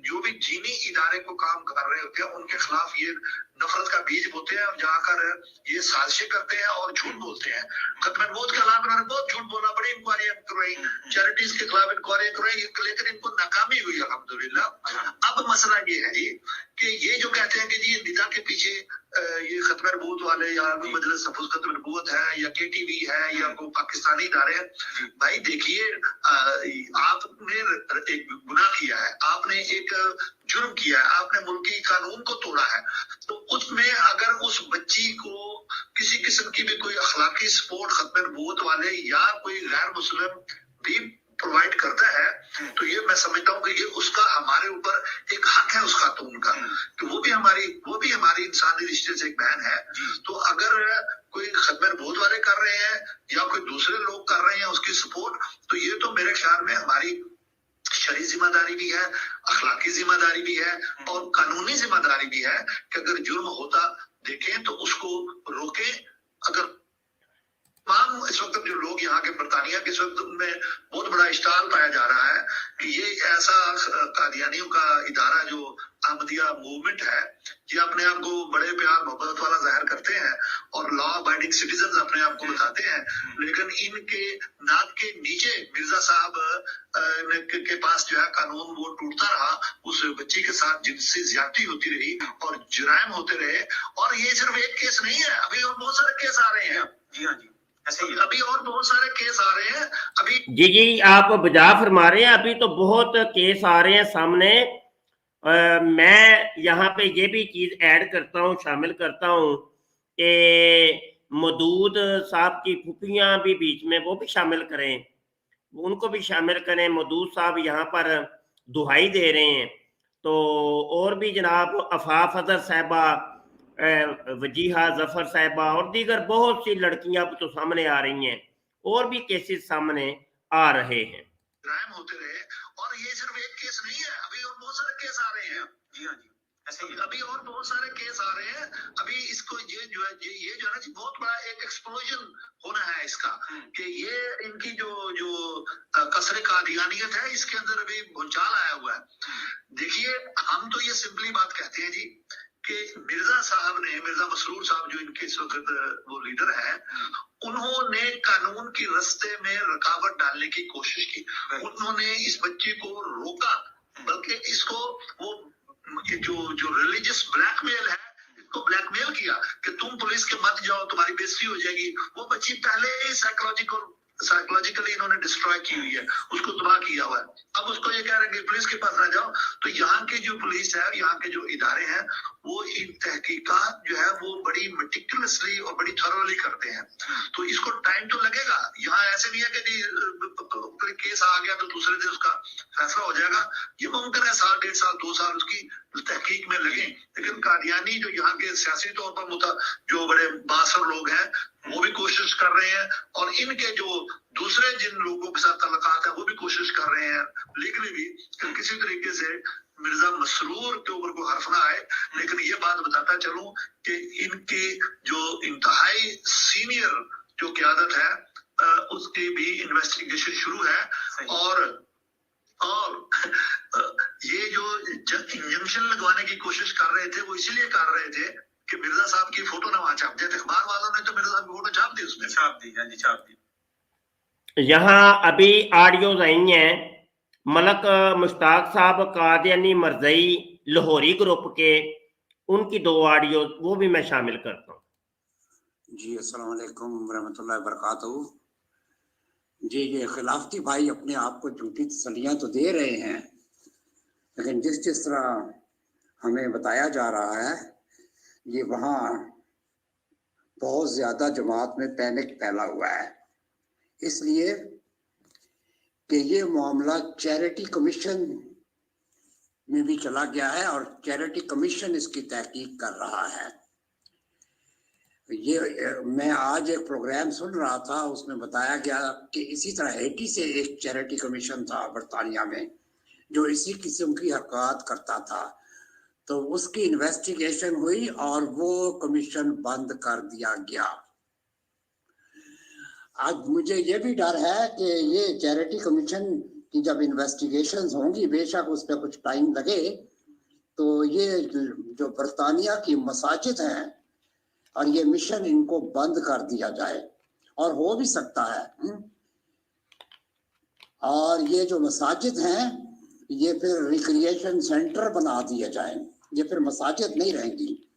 जो भी दीनी इदारे को काम कर रहे होते हैं उनके खिलाफ ये नफरत का बीज बोते हैं और जाकर ये साजिशें करते हैं और झूठ बोलते हैं। खत्म नबूवत के खिलाफ इन्होंने बहुत झूठ बोला, बड़ी इंक्वायरी करवाई, चैरिटीज के खिलाफ इंक्वायरी करवाई, लेकिन इनको नाकामी हुई अल्हम्दुलिल्लाह। अब मसला ये है जी कि ये जो कहते हैं कि जी निदा के पीछे ये खत्म नबूवत वाले या मजलिस तहफ़्फ़ुज़ खत्म नबूवत है या केटीवी है या कोई पाकिस्तानी इदारे हैं, भाई देखिए आपने एक गुनाह किया है, आपने एक जुर्म किया है, आपने मुल्की कानून को तोड़ा है, तो उसमें अगर उस बच्ची को किसी किस्म की भी कोई अखलाकी सपोर्ट खत्म नबूवत वाले या कोई गैर मुस्लिम भी प्रोवाइड करता है तो ये मैं समझता हूँ कि ये उसका हमारे ऊपर एक हक है उस खातून का, कि वो भी हमारी इंसानी रिश्ते से एक बहन है। तो अगर कोई खत्म नबूवत वाले कर रहे हैं या कोई दूसरे लोग कर रहे हैं उसकी सपोर्ट, तो ये तो मेरे ख्याल में हमारी शरई जिम्मेदारी भी है, अखलाकी जिम्मेदारी भी है और कानूनी जिम्मेदारी भी है कि अगर जुर्म होता देखें तो उसको रोकें। अगर तमाम इस वक्त जो लोग यहाँ के बरतानिया के इस वक्त उनमें बहुत बड़ा इश्ताल पाया जा रहा है कि ये ऐसा कादियानियों का इदारा जो अहमदिया मूवमेंट है, ये अपने आप को बड़े प्यार मोहब्बत वाला जाहिर करते हैं और लॉ अबाइडिंग सिटीजन अपने आप को बताते हैं, लेकिन इनके नाक के नीचे मिर्जा साहब के पास जो है कानून वो टूटता रहा, उस बच्ची के साथ जिनसी ज्यादती होती रही और जुराइम होते रहे। और ये सिर्फ एक केस नहीं है, अभी और बहुत सारे केस आ रहे हैं। जी हाँ जी, ऐसे ही अभी और बहुत सारे केस आ रहे हैं। अभी जी आप बजा फरमा रहे हैं, अभी तो बहुत केस आ रहे हैं सामने। मैं यहाँ पे ये भी चीज ऐड करता हूँ, शामिल करता हूँ कि मदूद साहब की फुफियाँ भी बीच में वो भी शामिल करें, उनको भी शामिल करें। मदूद साहब यहाँ पर दुहाई दे रहे हैं, तो और भी जनाब अफाफ अजहर साहबा वजीहा जफर साहिबा और दीगर बहुत सी लड़कियां अब तो सामने आ रही हैं, और भी केसेस सामने आ रहे हैं। क्राइम होते रहे, और ये सिर्फ एक केस नहीं है, अभी और बहुत सारे केस आ रहे हैं। जी हाँ जी, ऐसे ही अभी और बहुत सारे केस आ रहे हैं। अभी इसको ये जो है ना जी, बहुत बड़ा एक एक्सप्लोजन होना है इसका, कि ये इनकी जो कसरे कादियानियत है, इसके अंदर अभी भूचाल आया हुआ है। देखिए, हम तो ये सिंपली बात कहते हैं जी कि मिर्जा मसरूर साहब जो इनके इस वक्त वो लीडर है, उन्होंने कानून की रास्ते में रुकावट डालने की कोशिश की। उन्होंने इस बच्ची को रोका, बल्कि इसको वो जो रिलीजियस ब्लैकमेल है, इसको ब्लैकमेल किया कि तुम पुलिस के मत जाओ, तुम्हारी बेइज्जती हो जाएगी। वो बच्ची पहले ही साइकोलॉजिकली इन्होंने डिस्ट्रॉय की हुई है, उसको तबाह किया हुआ है। अब उसको ये कह रहे हैं कि पुलिस के पास ना जाओ। तो यहाँ की जो पुलिस है, यहाँ के जो इदारे हैं, वो इन तहकीकात जो है वो बड़ी मेटिकुलसली और बड़ी थॉरोली करते हैं। तो इसको टाइम तो लगेगा। यहाँ ऐसे नहीं है कि जी केस आ गया तो दूसरे दिन उसका फैसला हो जाएगा। ये मुमकिन है 1 साल, 1.5 साल, 2 साल उसकी तहकीक में लगे। लेकिन कादियानी जो यहाँ के सियासी तौर पर जो बड़े बासर लोग हैं, वो भी कोशिश कर रहे हैं, और इनके जो दूसरे जिन लोगों के साथ तल्लुकात है, वो भी कोशिश कर रहे हैं लीगली भी, कि किसी तरीके से मिर्जा मसरूर के ऊपर कोई हर्फ ना आए। लेकिन ये बात बताता चलूं कि इनकी जो इंतहाई सीनियर जो क़यादत है, उसकी भी इन्वेस्टिगेशन शुरू है। और ये जो इंजंक्शन लगवाने की कोशिश कर रहे थे, वो इसीलिए कर रहे थे कि मिर्जा साहब की फोटो ना वहां छाप दिया। अखबार वालों ने तो मिर्जा साहब की फोटो छाप दी, उसमें छाप दी। हाँ जी, छाप दी। यहाँ अभी ऑडियोज आई हैं, मलक मुश्ताक साहब कादियानी मरज़ई लाहौरी ग्रुप के, उनकी 2 ऑडियो वो भी मैं शामिल करता हूँ। जी, अस्सलाम वालेकुम रहमतुल्लाहि बरकातहू। जी, ये खिलाफती भाई अपने आप को झूठी तसल्लियाँ तो दे रहे हैं, लेकिन जिस तरह हमें बताया जा रहा है, ये वहाँ बहुत ज़्यादा जमात में पैनिक फैला हुआ है, इसलिए कि ये मामला चैरिटी कमीशन में भी चला गया है और चैरिटी कमीशन इसकी तहकीक कर रहा है। ये मैं आज एक प्रोग्राम सुन रहा था, उसमें बताया गया कि इसी तरह हैटी से एक चैरिटी कमीशन था बरतानिया में, जो इसी किस्म की हरकत करता था। तो उसकी इन्वेस्टिगेशन हुई और वो कमीशन बंद कर दिया गया। आज मुझे ये भी डर है कि ये चैरिटी कमीशन की जब इन्वेस्टिगेशंस होंगी, बेशक उस पर कुछ टाइम लगे, तो ये जो बरतानिया की मसाजिद हैं और ये मिशन, इनको बंद कर दिया जाए, और हो भी सकता है। और ये जो मसाजिद हैं, ये फिर रिक्रिएशन सेंटर बना दिए जाए, ये फिर मसाजिद नहीं रहेंगी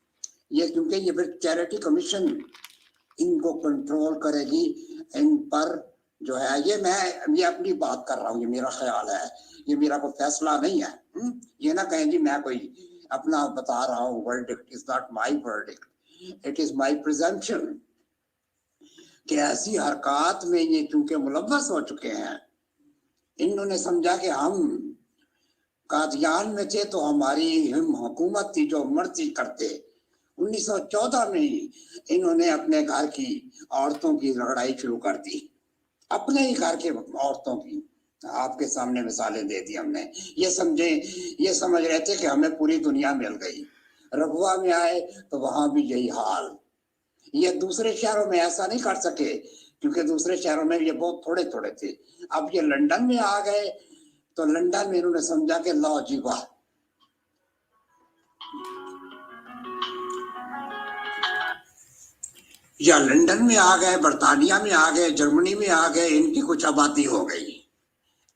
ये, क्योंकि ये फिर चैरिटी कमीशन इनको कंट्रोल करेगी। इन पर जो है, ये अपनी बात कर रहा हूँ, ये मेरा ख्याल है, ये मेरा कोई फैसला नहीं है। ये ना कहें जी मैं कोई अपना बता रहा हूँ, verdict is not my verdict, it is my presumption, कि ऐसी हरकत में ये चूंकि मुलव्वस हो चुके हैं, इन्होंने समझा कि हम कादियान में थे तो हमारी हुकूमत थी जो मर्जी करते। 1914 में ही इन्होंने अपने घर की औरतों की लड़ाई शुरू कर दी, अपने ही घर के औरतों की। आपके सामने मिसालें दे दी हमने। ये समझ रहे थे कि हमें पूरी दुनिया मिल गई। रबुआ में आए तो वहां भी यही हाल। ये दूसरे शहरों में ऐसा नहीं कर सके, क्योंकि दूसरे शहरों में ये बहुत थोड़े थोड़े थे। अब ये लंदन में आ गए तो लंदन में इन्होंने समझा कि लो जी वाह, या लंदन में आ गए, बरतानिया में आ गए, जर्मनी में आ गए, इनकी कुछ आबादी हो गई।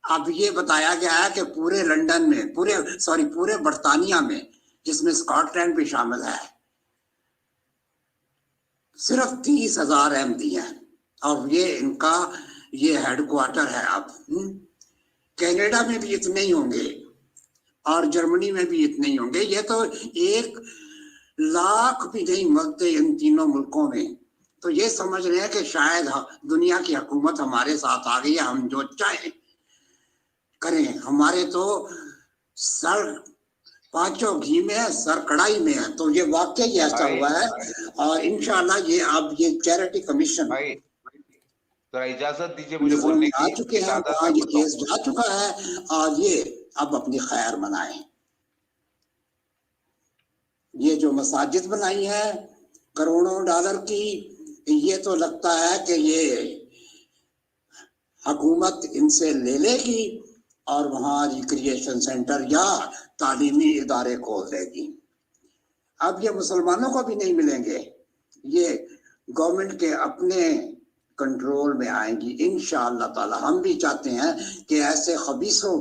अब ये बताया गया है कि पूरे लंदन में, पूरे बरतानिया में, जिसमें स्कॉटलैंड भी शामिल है, सिर्फ 30,000 अहमदी हैं, और ये इनका ये हेडक्वार्टर है। अब कनाडा में भी इतने ही होंगे और जर्मनी में भी इतने ही होंगे। ये तो 1 लाख भी नहीं मिलते इन तीनों मुल्कों में। तो ये समझ रहे हैं कि शायद दुनिया की हुकूमत हमारे साथ आ गई है, हम जो चाहे करें। हमारे तो सर पांचों घी में है, सर कढ़ाई में है। तो ये वाकई ही ऐसा भाई हुआ है। और इंशाल्लाह ये अब ये चैरिटी कमीशन भाई जरा इजाजत दीजिए मुझे नजर बोलने में आ की, चुके एक हैं, आधा वहां मैं ये बताऊं। केस जा चुका है और ये अब अपनी खैर मनाएं। ये जो मसाजिद बनाई है करोड़ों डॉलर की, ये तो लगता है कि ये हुकूमत इनसे ले लेगी और वहां रिक्रिएशन सेंटर या तालीमी इदारे खोल देगी। अब ये मुसलमानों को भी नहीं मिलेंगे, ये गवर्नमेंट के अपने कंट्रोल में आएंगी इंशाअल्लाह ताला। हम भी चाहते हैं कि ऐसे खबीसों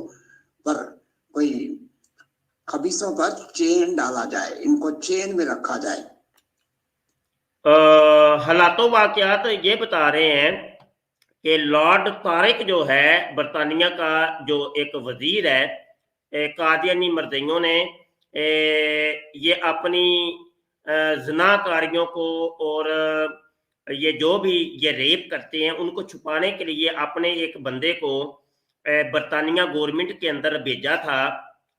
पर चेन डाला जाए, इनको चेन में रखा जाए। हालातों वाकयात ये बता रहे हैं कि लॉर्ड तारिक जो है बरतानिया का जो एक वजीर है, कादियानी मर्दियों ने ये अपनी जनाकारियों को और ये जो भी ये रेप करते हैं उनको छुपाने के लिए अपने एक बंदे को बरतानिया गवर्नमेंट के अंदर भेजा था,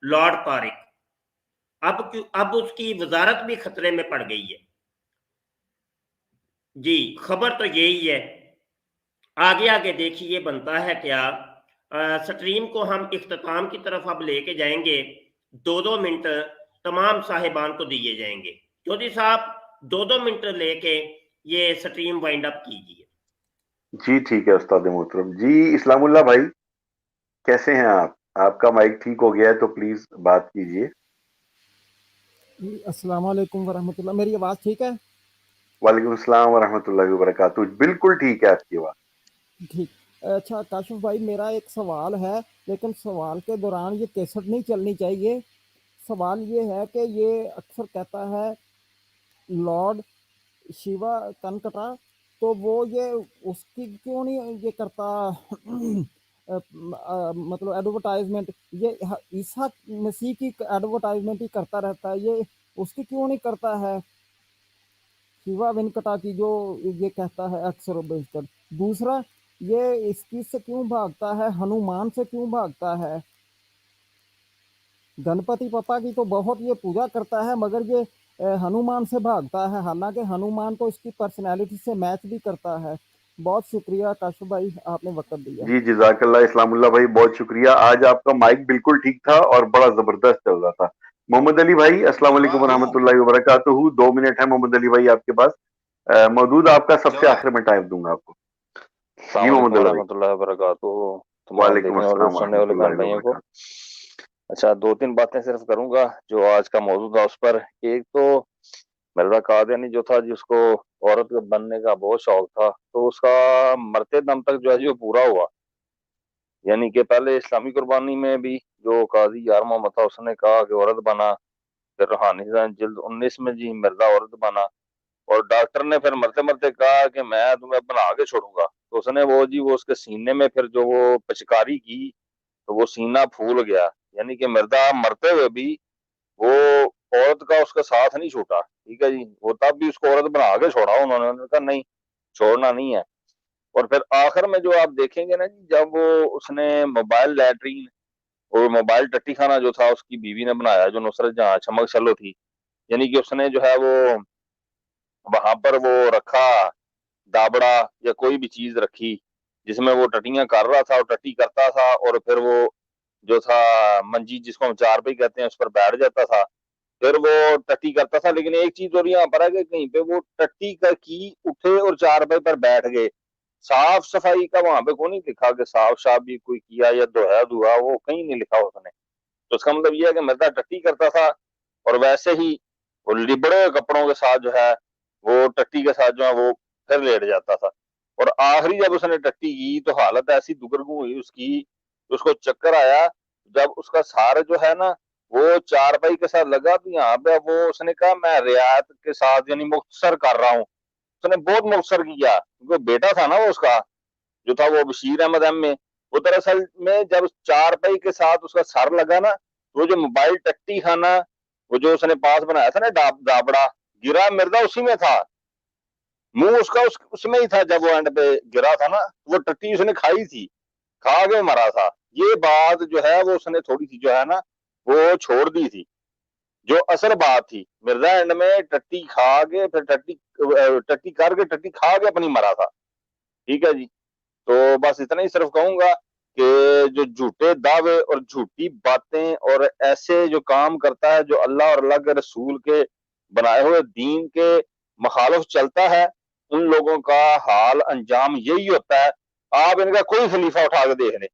लॉर्ड तारिक। अब उसकी वजारत भी खतरे में पड़ गई है जी। खबर तो यही है, आगे आगे देखिए बनता है क्या। स्ट्रीम को हम इख्तिताम की तरफ अब लेके जाएंगे। 2-2 मिनट तमाम साहिबान को दिए जाएंगे। चौधरी साहब 2-2 मिनट लेके ये स्ट्रीम वाइंड अप कीजिए। जी ठीक है उस्ताद मोहतरम जी। इस्लामुल्लाह भाई कैसे हैं आप? आपका माइक ठीक हो गया है तो प्लीज बात कीजिए। अस्सलाम वालेकुम वरहमतुल्लाह। मेरी आवाज ठीक है? वालेकुम अस्सलाम वरहमतुल्लाहि वबरकातुहू। बिल्कुल ठीक है आपकी बात। ठीक। अच्छा काशिफ भाई, मेरा एक सवाल है, लेकिन सवाल के दौरान ये कैसेट नहीं चलनी चाहिए। सवाल ये है कि ये अक्सर कहता है लॉर्ड शिवा कनकटा, तो वो ये उसकी क्यों नहीं ये करता मतलब एडवर्टाइजमेंट, ये ईसा मसीह की एडवर्टाइजमेंट ही करता रहता है, ये उसकी क्यों नहीं करता है शिवा वेंकटा की, जो ये कहता है अक्सर बेशतर। दूसरा, ये इसकी से क्यों भागता है, हनुमान से क्यों भागता है? गणपति पापा की तो बहुत ये पूजा करता है, मगर ये हनुमान से भागता है, हालांकि हनुमान तो इसकी पर्सनैलिटी से मैच भी करता है। बहुत शुक्रिया काशिफ भाई, आपने वक्त दिया। जी जज़ाकल्लाह इस्लामुल्लाह भाई, बहुत शुक्रिया। आज आपका माइक बिल्कुल ठीक था और बड़ा जबरदस्त चल रहा था। मोहम्मद अली भाई अस्सलाम वालेकुम वरहमतुल्लाहि वबरकातुहू। 2 मिनट है मोहम्मद अली भाई आपके पास। मौजूद आपका सबसे आखिर में टाइम दूंगा आपको। जी मोहम्मद अली भाई। रहमतुल्लाहि वबरकातुहू। तमाम वालेकुम देखने वाले अस्सलाम सुनने वाले बहन वरहमतुल्लाहि भाइयों को वबरकातुहू। अच्छा 2-3 बातें सिर्फ करूंगा जो आज का मौजूद था उस पर। एक तो मिर्जा कादियानी जो था, जिसको औरत बनने का बहुत शौक था, तो उसका मरते दम तक जो है जो पूरा हुआ। यानी कि पहले इस्लामी कुर्बानी में भी जो काजी यार मोहम्मद था उसने कहा कि औरत बना, फिर रूहानी जिल्द 19 में जी मिर्जा औरत बना, और डॉक्टर ने फिर मरते मरते कहा कि मैं तुम्हें बना के छोड़ूंगा, तो उसने वो उसके सीने में फिर जो वो पिचकारी की तो वो सीना फूल गया। यानी कि मिर्जा मरते हुए भी वो औरत का उसका साथ नहीं छूटा। ठीक है जी, वो तब भी उसको औरत बना के छोड़ा उन्होंने कहा नहीं, छोड़ना नहीं है। और फिर आखिर में जो आप देखेंगे ना जी, जब वो उसने मोबाइल लैट्रीन और मोबाइल टट्टी खाना जो था उसकी बीवी ने बनाया, जो नुसरत जहां चमक चलो थी, यानी कि उसने जो है वो वहां पर वो रखा दाबड़ा या कोई भी चीज रखी जिसमें वो टट्टियां कर रहा था और टट्टी करता था, और फिर वो जो था मंजी जिसको हम चार पे कहते हैं उस पर बैठ जाता था, फिर वो टट्टी करता था। लेकिन एक चीज और यहाँ पर है कि कहीं पे वो टट्टी कर की उठे और चार पे पर बैठ गए, साफ सफाई का वहां पे कोई नहीं लिखा कि साफ साफ भी कोई किया या दोहा दुआ, वो कहीं नहीं लिखा उसने। तो उसका मतलब यह है कि मिर्जा टट्टी करता था और वैसे ही वो लिबड़े कपड़ों के साथ जो है वो टट्टी के साथ जो है वो फिर लेट जाता था। और आखिरी जब उसने टट्टी की तो हालत ऐसी दुगरगू हुई उसकी, उसको चक्कर आया। जब उसका सार जो है ना वो चारपाई के साथ लगा, तो यहाँ पे वो उसने कहा मैं रियायत के साथ यानी मुख्तसर कर रहा हूँ। उसने बहुत मुख्तसर किया क्योंकि बेटा था ना वो उसका जो था वो बशीर अहमद एम में। वो दरअसल में जब चारपाई के साथ उसका सर लगा ना, वो जो मोबाइल टट्टी खाना वो जो उसने पास बनाया था ना दाबड़ा, गिरा मिर्जा उसी में था, मुंह उसका उसमें ही था। जब वो एंड पे गिरा था ना वो टट्टी उसने खाई थी, खा के मरा था। ये बात जो है वो उसने थोड़ी सी जो है ना वो छोड़ दी थी। जो असल बात थी, मिर्जा एंड में टट्टी खा के फिर टट्टी करके टट्टी खा के अपनी मरा था। ठीक है जी। तो बस इतना ही सिर्फ कहूंगा कि जो झूठे दावे और झूठी बातें और ऐसे जो काम करता है, जो अल्लाह और अल्लाह के रसूल के बनाए हुए दीन के मुखालिफ चलता है, उन लोगों का हाल अंजाम यही होता है। आप इनका कोई खलीफा उठा के देख लें,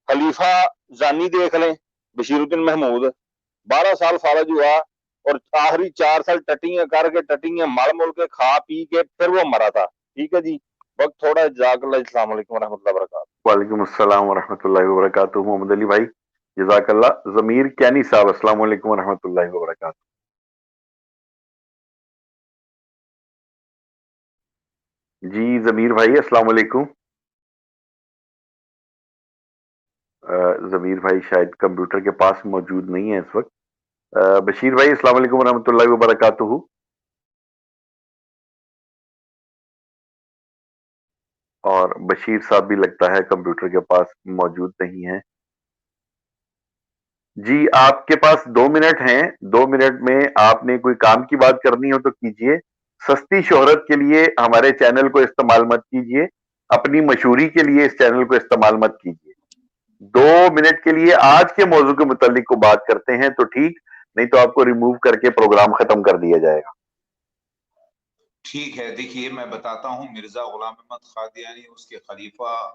खलीफा जानी देख लें, बशीरुद्दीन महमूद 12 साल फारज हुआ और आखिरी 4 साल टटियां करके टटियां मल मुल के खा पी के फिर वो मरा था। ठीक है जी। वक्त थोड़ा जज़ाकल्लाह। अस्सलाम वालेकुम रहमतुल्लाहि व बरकातहू। वालेकुम अस्सलाम वरहमतुल्लाहि वबरकातुहू। मोहम्मद अली भाई जज़ाकल्लाह। ज़मीर कैनी साहब अस्सलाम वालेकुम वरहमतुल्लाहि वबरकातुहू। जी ज़मीर भाई अस्सलाम वालेकुम। ज़मीर भाई शायद कंप्यूटर के पास मौजूद नहीं है इस वक्त। बशीर भाई अस्सलाम वालेकुम वरहमतुल्लाहि वबरकातुहू। और बशीर साहब भी लगता है कंप्यूटर के पास मौजूद नहीं है। जी आपके पास 2 मिनट हैं। 2 मिनट में आपने कोई काम की बात करनी हो तो कीजिए। सस्ती शोहरत के लिए हमारे चैनल को इस्तेमाल मत कीजिए। अपनी मशहूरी के लिए इस चैनल को इस्तेमाल मत कीजिए। 2 मिनट के लिए आज के मौजू के मुतालिक को बात करते हैं तो ठीक, नहीं तो आपको रिमूव करके प्रोग्राम खत्म कर दिया जाएगा। ठीक है, देखिए मैं बताता हूँ। मिर्जा गुलाम अहमद कादियानी, उसके खलीफा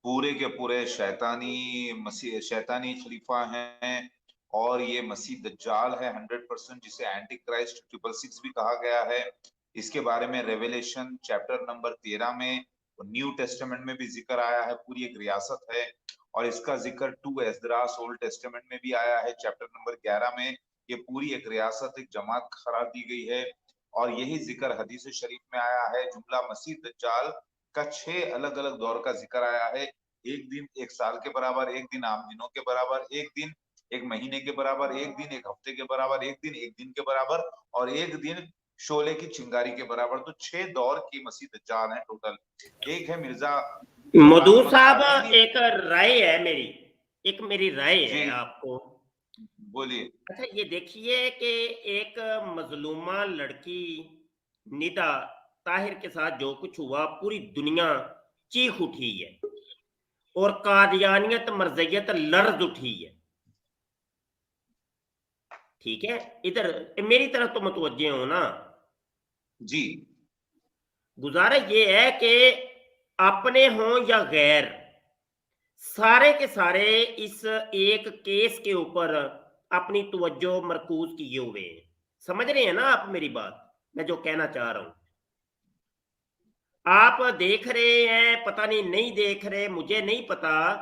पूरे के पूरे शैतानी खलीफा हैं और ये मसीह दज्जाल है 100%, जिसे एंटी क्राइस्ट 666 भी कहा गया है। इसके बारे में रेवेलेशन चैप्टर नंबर 13 में, न्यू टेस्टामेंट में भी जिक्र आया है। पूरी एक रियासत है और इसका जिक्र 2 एस्दरास ओल्ड टेस्टामेंट में भी आया है चैप्टर नंबर 11 में। ये पूरी एक रियासत, एक जमात करार दी गई है और यही जिक्र हदीस शरीफ में आया है। जुमला मसीह दज्जाल का 6 अलग अलग दौर का जिक्र आया है। एक दिन 1 साल के बराबर, एक दिन आम दिनों के बराबर, एक दिन 1 महीने के बराबर, एक दिन 1 हफ्ते के बराबर, एक दिन 1 दिन के बराबर और एक दिन शोले की चिंगारी के बराबर। तो 6 दौर की मसीह दज्जाल है टोटल। एक है मिर्जा मधु साहब, एक राय है मेरी, एक मेरी राय है आपको। बोलिए। अच्छा ये देखिए कि एक मजलूमा लड़की निदा ताहिर के साथ जो कुछ हुआ, पूरी दुनिया चीख उठी है और कादियानियत मर्जियत लर्ज उठी है। ठीक है, इधर मेरी तरफ तो मुतवज्जे हो ना जी। गुजारा ये है कि अपने हों या गैर, सारे के सारे इस एक केस के ऊपर अपनी तवज्जो मरकूज किए हुए हैं। समझ रहे हैं ना आप मेरी बात, मैं जो कहना चाह रहा हूं? आप देख रहे हैं, पता नहीं देख रहे, मुझे नहीं पता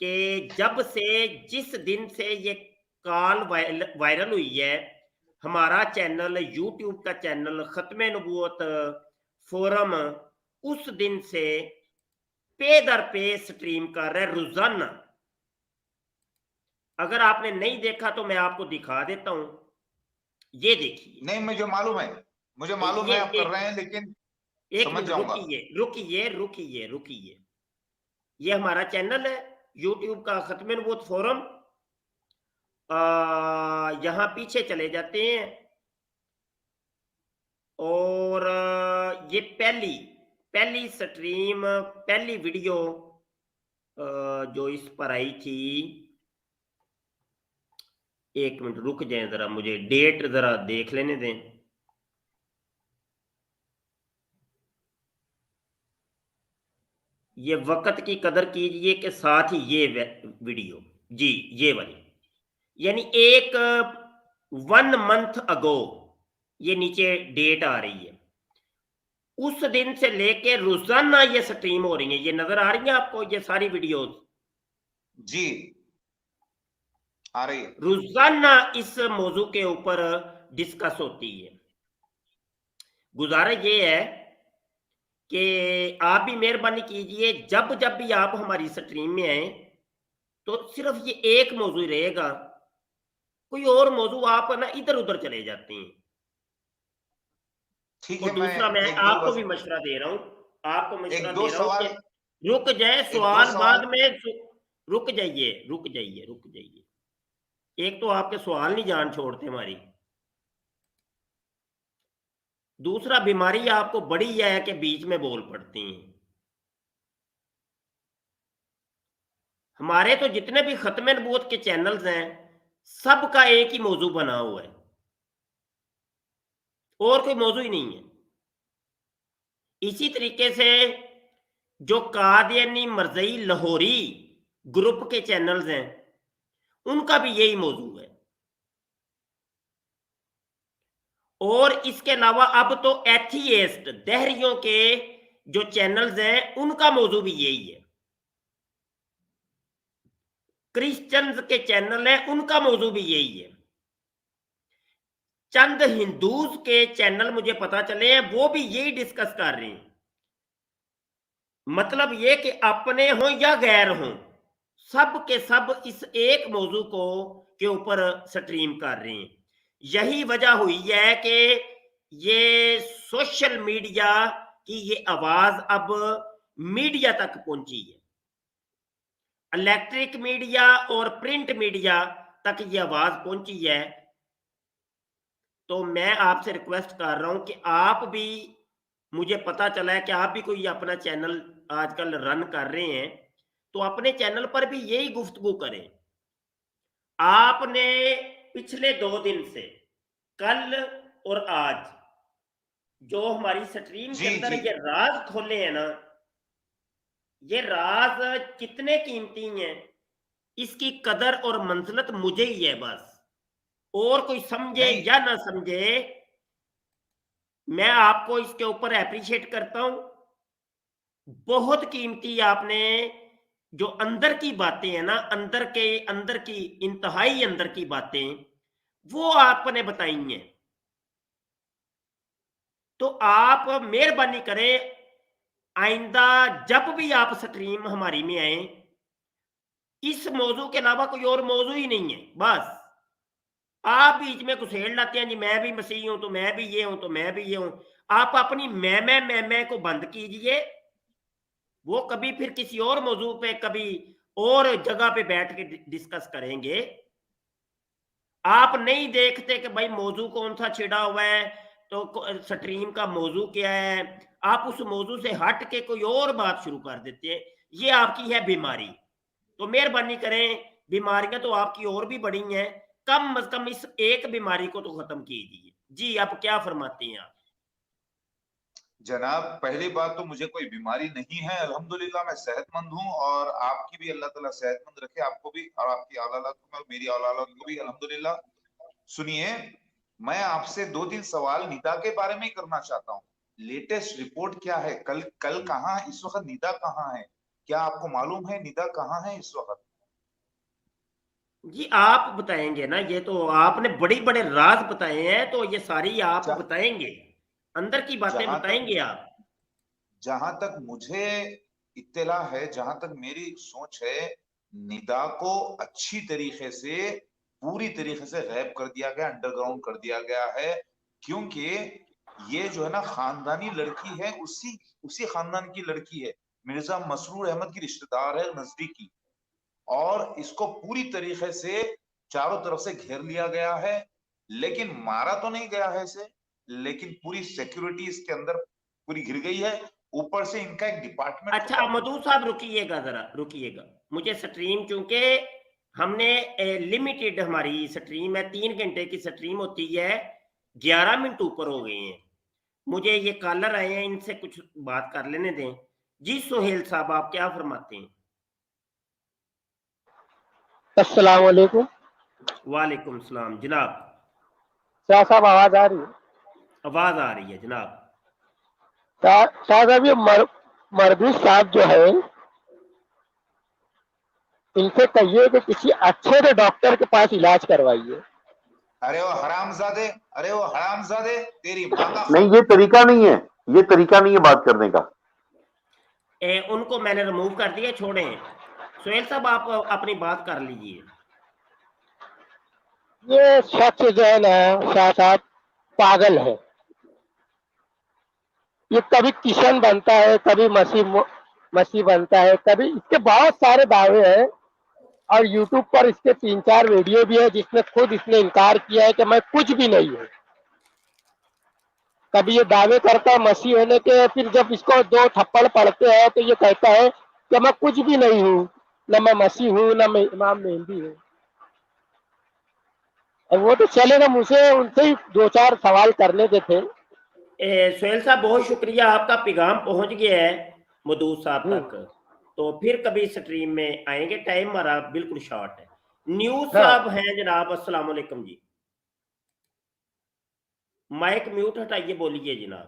कि जब से, जिस दिन से ये कॉल वायरल हुई है, हमारा चैनल, यूट्यूब का चैनल खत्मे नबूवत फोरम, उस दिन से पे दर पे स्ट्रीम कर रहा है रोजाना। अगर आपने नहीं देखा तो मैं आपको दिखा देता हूं, ये देखिए। नहीं, मुझे मालूम है, मुझे मालूम है आप कर रहे हैं, लेकिन एक समझ मिनट जाऊंगा। रुकिए। ये हमारा चैनल है यूट्यूब का खत्मे नबूवत फोरम। यहां पीछे चले जाते हैं और ये पहली स्ट्रीम, पहली वीडियो जो इस पर आई थी, एक मिनट रुक जाए जरा, मुझे डेट जरा देख लेने दें। ये वक्त की कदर कीजिए के साथ ही ये वीडियो, जी ये वाली, यानी एक 1 मंथ अगो, ये नीचे डेट आ रही है, उस दिन से लेके रोजाना ये स्ट्रीम हो रही है। ये नजर आ रही है आपको ये सारी वीडियोस? जी आ रही है। रोजाना इस मौजू के ऊपर डिस्कस होती है। गुजारा ये है कि आप भी मेहरबानी कीजिए, जब भी आप हमारी स्ट्रीम में आए तो सिर्फ ये एक मौजू रहेगा, कोई और मौजू आप ना इधर उधर चले जाते हैं। ठीक और है, दूसरा मैं आपको भी मशवरा दे रहा हूं, कि रुक जाए, सवाल बाद में, रुक जाइए। एक तो आपके सवाल नहीं जान छोड़ते हमारी, दूसरा बीमारी आपको बड़ी यह है कि बीच में बोल पड़ती हैं। हमारे तो जितने भी खत्म नबूवत के चैनल्स हैं, सबका एक ही मौजू बना हुआ है, और कोई मौजू ही नहीं है। इसी तरीके से जो कादियानी मरज़ई लाहौरी ग्रुप के चैनल्स हैं, उनका भी यही मौजू है। और इसके अलावा अब तो एथियस्ट दहरियों के जो चैनल्स हैं, उनका मौजू भी यही है। क्रिश्चियंस के चैनल हैं, उनका मौजू भी यही है। चंद हिंदूज के चैनल मुझे पता चले हैं, वो भी यही डिस्कस कर रहे हैं। मतलब ये कि अपने हों या गैर हों, सब के सब इस एक मौजू को के ऊपर स्ट्रीम कर रहे हैं। यही वजह हुई है कि ये सोशल मीडिया की ये आवाज अब मीडिया तक पहुंची है। इलेक्ट्रिक मीडिया और प्रिंट मीडिया तक ये आवाज पहुंची है। तो मैं आपसे रिक्वेस्ट कर रहा हूं कि आप भी, मुझे पता चला है कि आप भी कोई अपना चैनल आजकल रन कर रहे हैं, तो अपने चैनल पर भी यही गुफ्तगू करें। आपने पिछले 2 दिन से, कल और आज, जो हमारी स्ट्रीम के अंदर ये राज खोले हैं ना, ये राज कितने कीमती हैं, इसकी कदर और मंजिलत मुझे ही है बस। और कोई समझे या ना समझे, मैं आपको इसके ऊपर एप्रिशिएट करता हूं। बहुत कीमती आपने जो अंदर की बातें हैं ना, अंदर की इंतहाई अंदर की बातें, वो आपने बताई हैं। तो आप मेहरबानी करें, आइंदा जब भी आप स्ट्रीम हमारी में आए, इस मौजू के अलावा कोई और मौजू ही नहीं है। बस आप बीच में घुसेड़ लाते हैं, जी मैं भी मसीह हूं, तो मैं भी ये हूं, तो मैं भी ये हूं। आप अपनी मैं को बंद कीजिए। वो कभी फिर किसी और मौजू पे, कभी और जगह पे बैठ के डिस्कस करेंगे। आप नहीं देखते कि भाई मौजू कौन सा छिड़ा हुआ है, तो स्ट्रीम का मौजू क्या है, आप उस मौजू से हट के कोई और बात शुरू कर देते हैं। ये आपकी है बीमारी। तो मेहरबानी करें, बीमारियां तो आपकी और भी बड़ी हैं, कम अज कम इस एक बीमारी को तो खत्म कीजिए। जी, आप क्या फरमाते हैं? आप जनाब, पहली बात तो मुझे कोई बीमारी नहीं है, अल्हम्दुलिल्लाह मैं सेहतमंद हूँ, और आपकी भी अल्लाह ताला सेहतमंद रखे, आपको भी और आपकी औलाद को, मेरी औलाद को भी अल्हम्दुलिल्लाह। सुनिए, मैं आपसे 2-3 सवाल निदा के बारे में ही करना चाहता हूँ। लेटेस्ट रिपोर्ट क्या है? कल कहाँ, इस वक्त निदा कहाँ है? क्या आपको मालूम है निदा कहाँ है इस वक्त? जी, आप बताएंगे ना, ये तो आपने बड़े बड़े राज बताए हैं, तो ये सारी आप बताएंगे, अंदर की बातें बताएंगे आप। जहां तक मुझे इत्तला है, जहां तक मेरी सोच है, निदा को अच्छी तरीके से, पूरी तरीके से गायब कर दिया गया, अंडरग्राउंड कर दिया गया है। क्योंकि ये जो है ना, खानदानी लड़की है, उसी खानदान की लड़की है, मिर्जा मसरूर अहमद की रिश्तेदार है नजदीकी, और इसको पूरी तरीके से चारों तरफ से घेर लिया गया है। लेकिन मारा तो नहीं गया है इसे, लेकिन पूरी सिक्योरिटी इसके अंदर पूरी घिर गई है। ऊपर से इनका एक डिपार्टमेंट। अच्छा मधु साहब, रुकिएगा जरा, रुकिएगा। मुझे स्ट्रीम, चूंकि हमने लिमिटेड, हमारी स्ट्रीम है 3 घंटे की स्ट्रीम होती है, 11 मिनट ऊपर हो गए हैं। मुझे ये कॉलर आए हैं, इनसे कुछ बात कर लेने दें। जी सोहेल साहब, आप क्या फरमाते हैं? अस्सलाम वालेकुम। वालेकुम सलाम जनाब। शाह साहब, आवाज आ रही है? आवाज आ रही है जनाब। शाह साहब, ये मरदूस साहब जो है, इनसे कहिए कि किसी अच्छे से डॉक्टर के पास इलाज करवाइए। अरे वो हरामजादे, अरे वो हरामजादे, तेरी माँ का। नहीं, ये तरीका नहीं है, ये तरीका नहीं है बात करने का। उनको मैंने रिमूव कर दिया, छोड़ें। सोहेल साहब, आप अपनी बात कर लीजिए। ये शख्स जो है ना शाह साहब, पागल है। ये कभी किशन बनता है, कभी मसीह बनता है, कभी, इसके बहुत सारे दावे हैं और यूट्यूब पर इसके 3-4 वीडियो भी है जिसमें खुद इसने इनकार किया है कि मैं कुछ भी नहीं हूँ। कभी ये दावे करता है मसीह होने के, फिर जब इसको 2 थप्पड़ पड़ते हैं तो ये कहता है कि मैं कुछ भी नहीं हूँ, न मैं मसीह हूँ, न मैं इमाम मेहंदी हूँ। और वो तो चलेगा, मुझे उनसे ही 2-4 सवाल करने के थे। सुहेल साहब बहुत शुक्रिया, आपका पैगाम पहुंच गया है मदूद साहब तक। तो फिर कभी स्ट्रीम में आएंगे, टाइम हमारा बिल्कुल शॉर्ट है। न्यूज साहब हैं जनाब, अस्सलाम वालेकुम जी। माइक म्यूट हटाइए, बोलिए जनाब।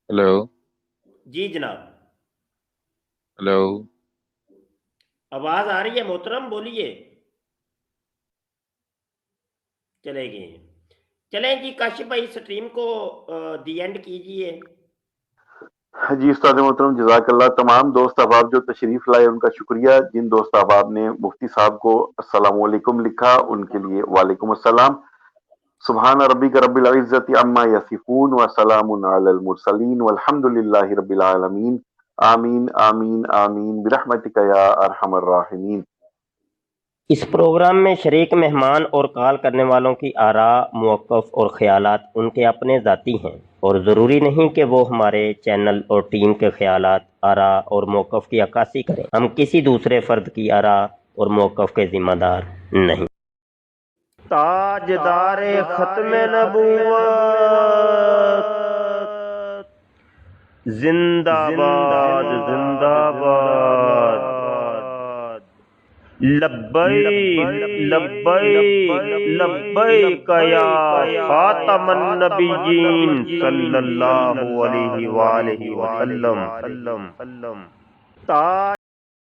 हेलो जी जनाब, हेलो। आवाज आ रही है मोहतरम, बोलिए। चले गए, चलें जी काशिफ भाई, स्ट्रीम को दी एंड कीजिए। जी उस्ताद मोहतरम, जज़ाकल्लाह। तमाम दोस्त अहबाब जो तशरीफ लाए उनका शुक्रिया। जिन दोस्त अहबाब ने मुफ्ती साहब को अस्सलाम वालेकुम लिखा, उनके लिए वालेकुम अस्सलाम। सुभान रब्बिक रब्बिल इज्जति अम्मा यसिफून व सलामुन अलल मुरसलीन वल्हम्दुलिल्लाहि रब्बिल आलमीन। आमीन आमीन आमीन बिरहमतिका या अरहमर राहिमीन। इस प्रोग्राम में शरीक मेहमान और कॉल करने वालों की आरा, मौक़िफ़ और ख़यालात उनके अपने ज़ाती हैं और ज़रूरी नहीं कि वो हमारे चैनल और टीम के ख़यालात, आरा और मौक़िफ़ की अक्कासी करें। हम किसी दूसरे फ़र्द की आरा और मौक़िफ़ के ज़िम्मेदार नहीं। ताजदारे ख़त्म नबूवत जिंदाबाद जिंदाबाद। लब्बैक लब्बैक लब्बैक या खातमन नबिय्यीन सल्लल्लाहु अलैहि वसल्लम।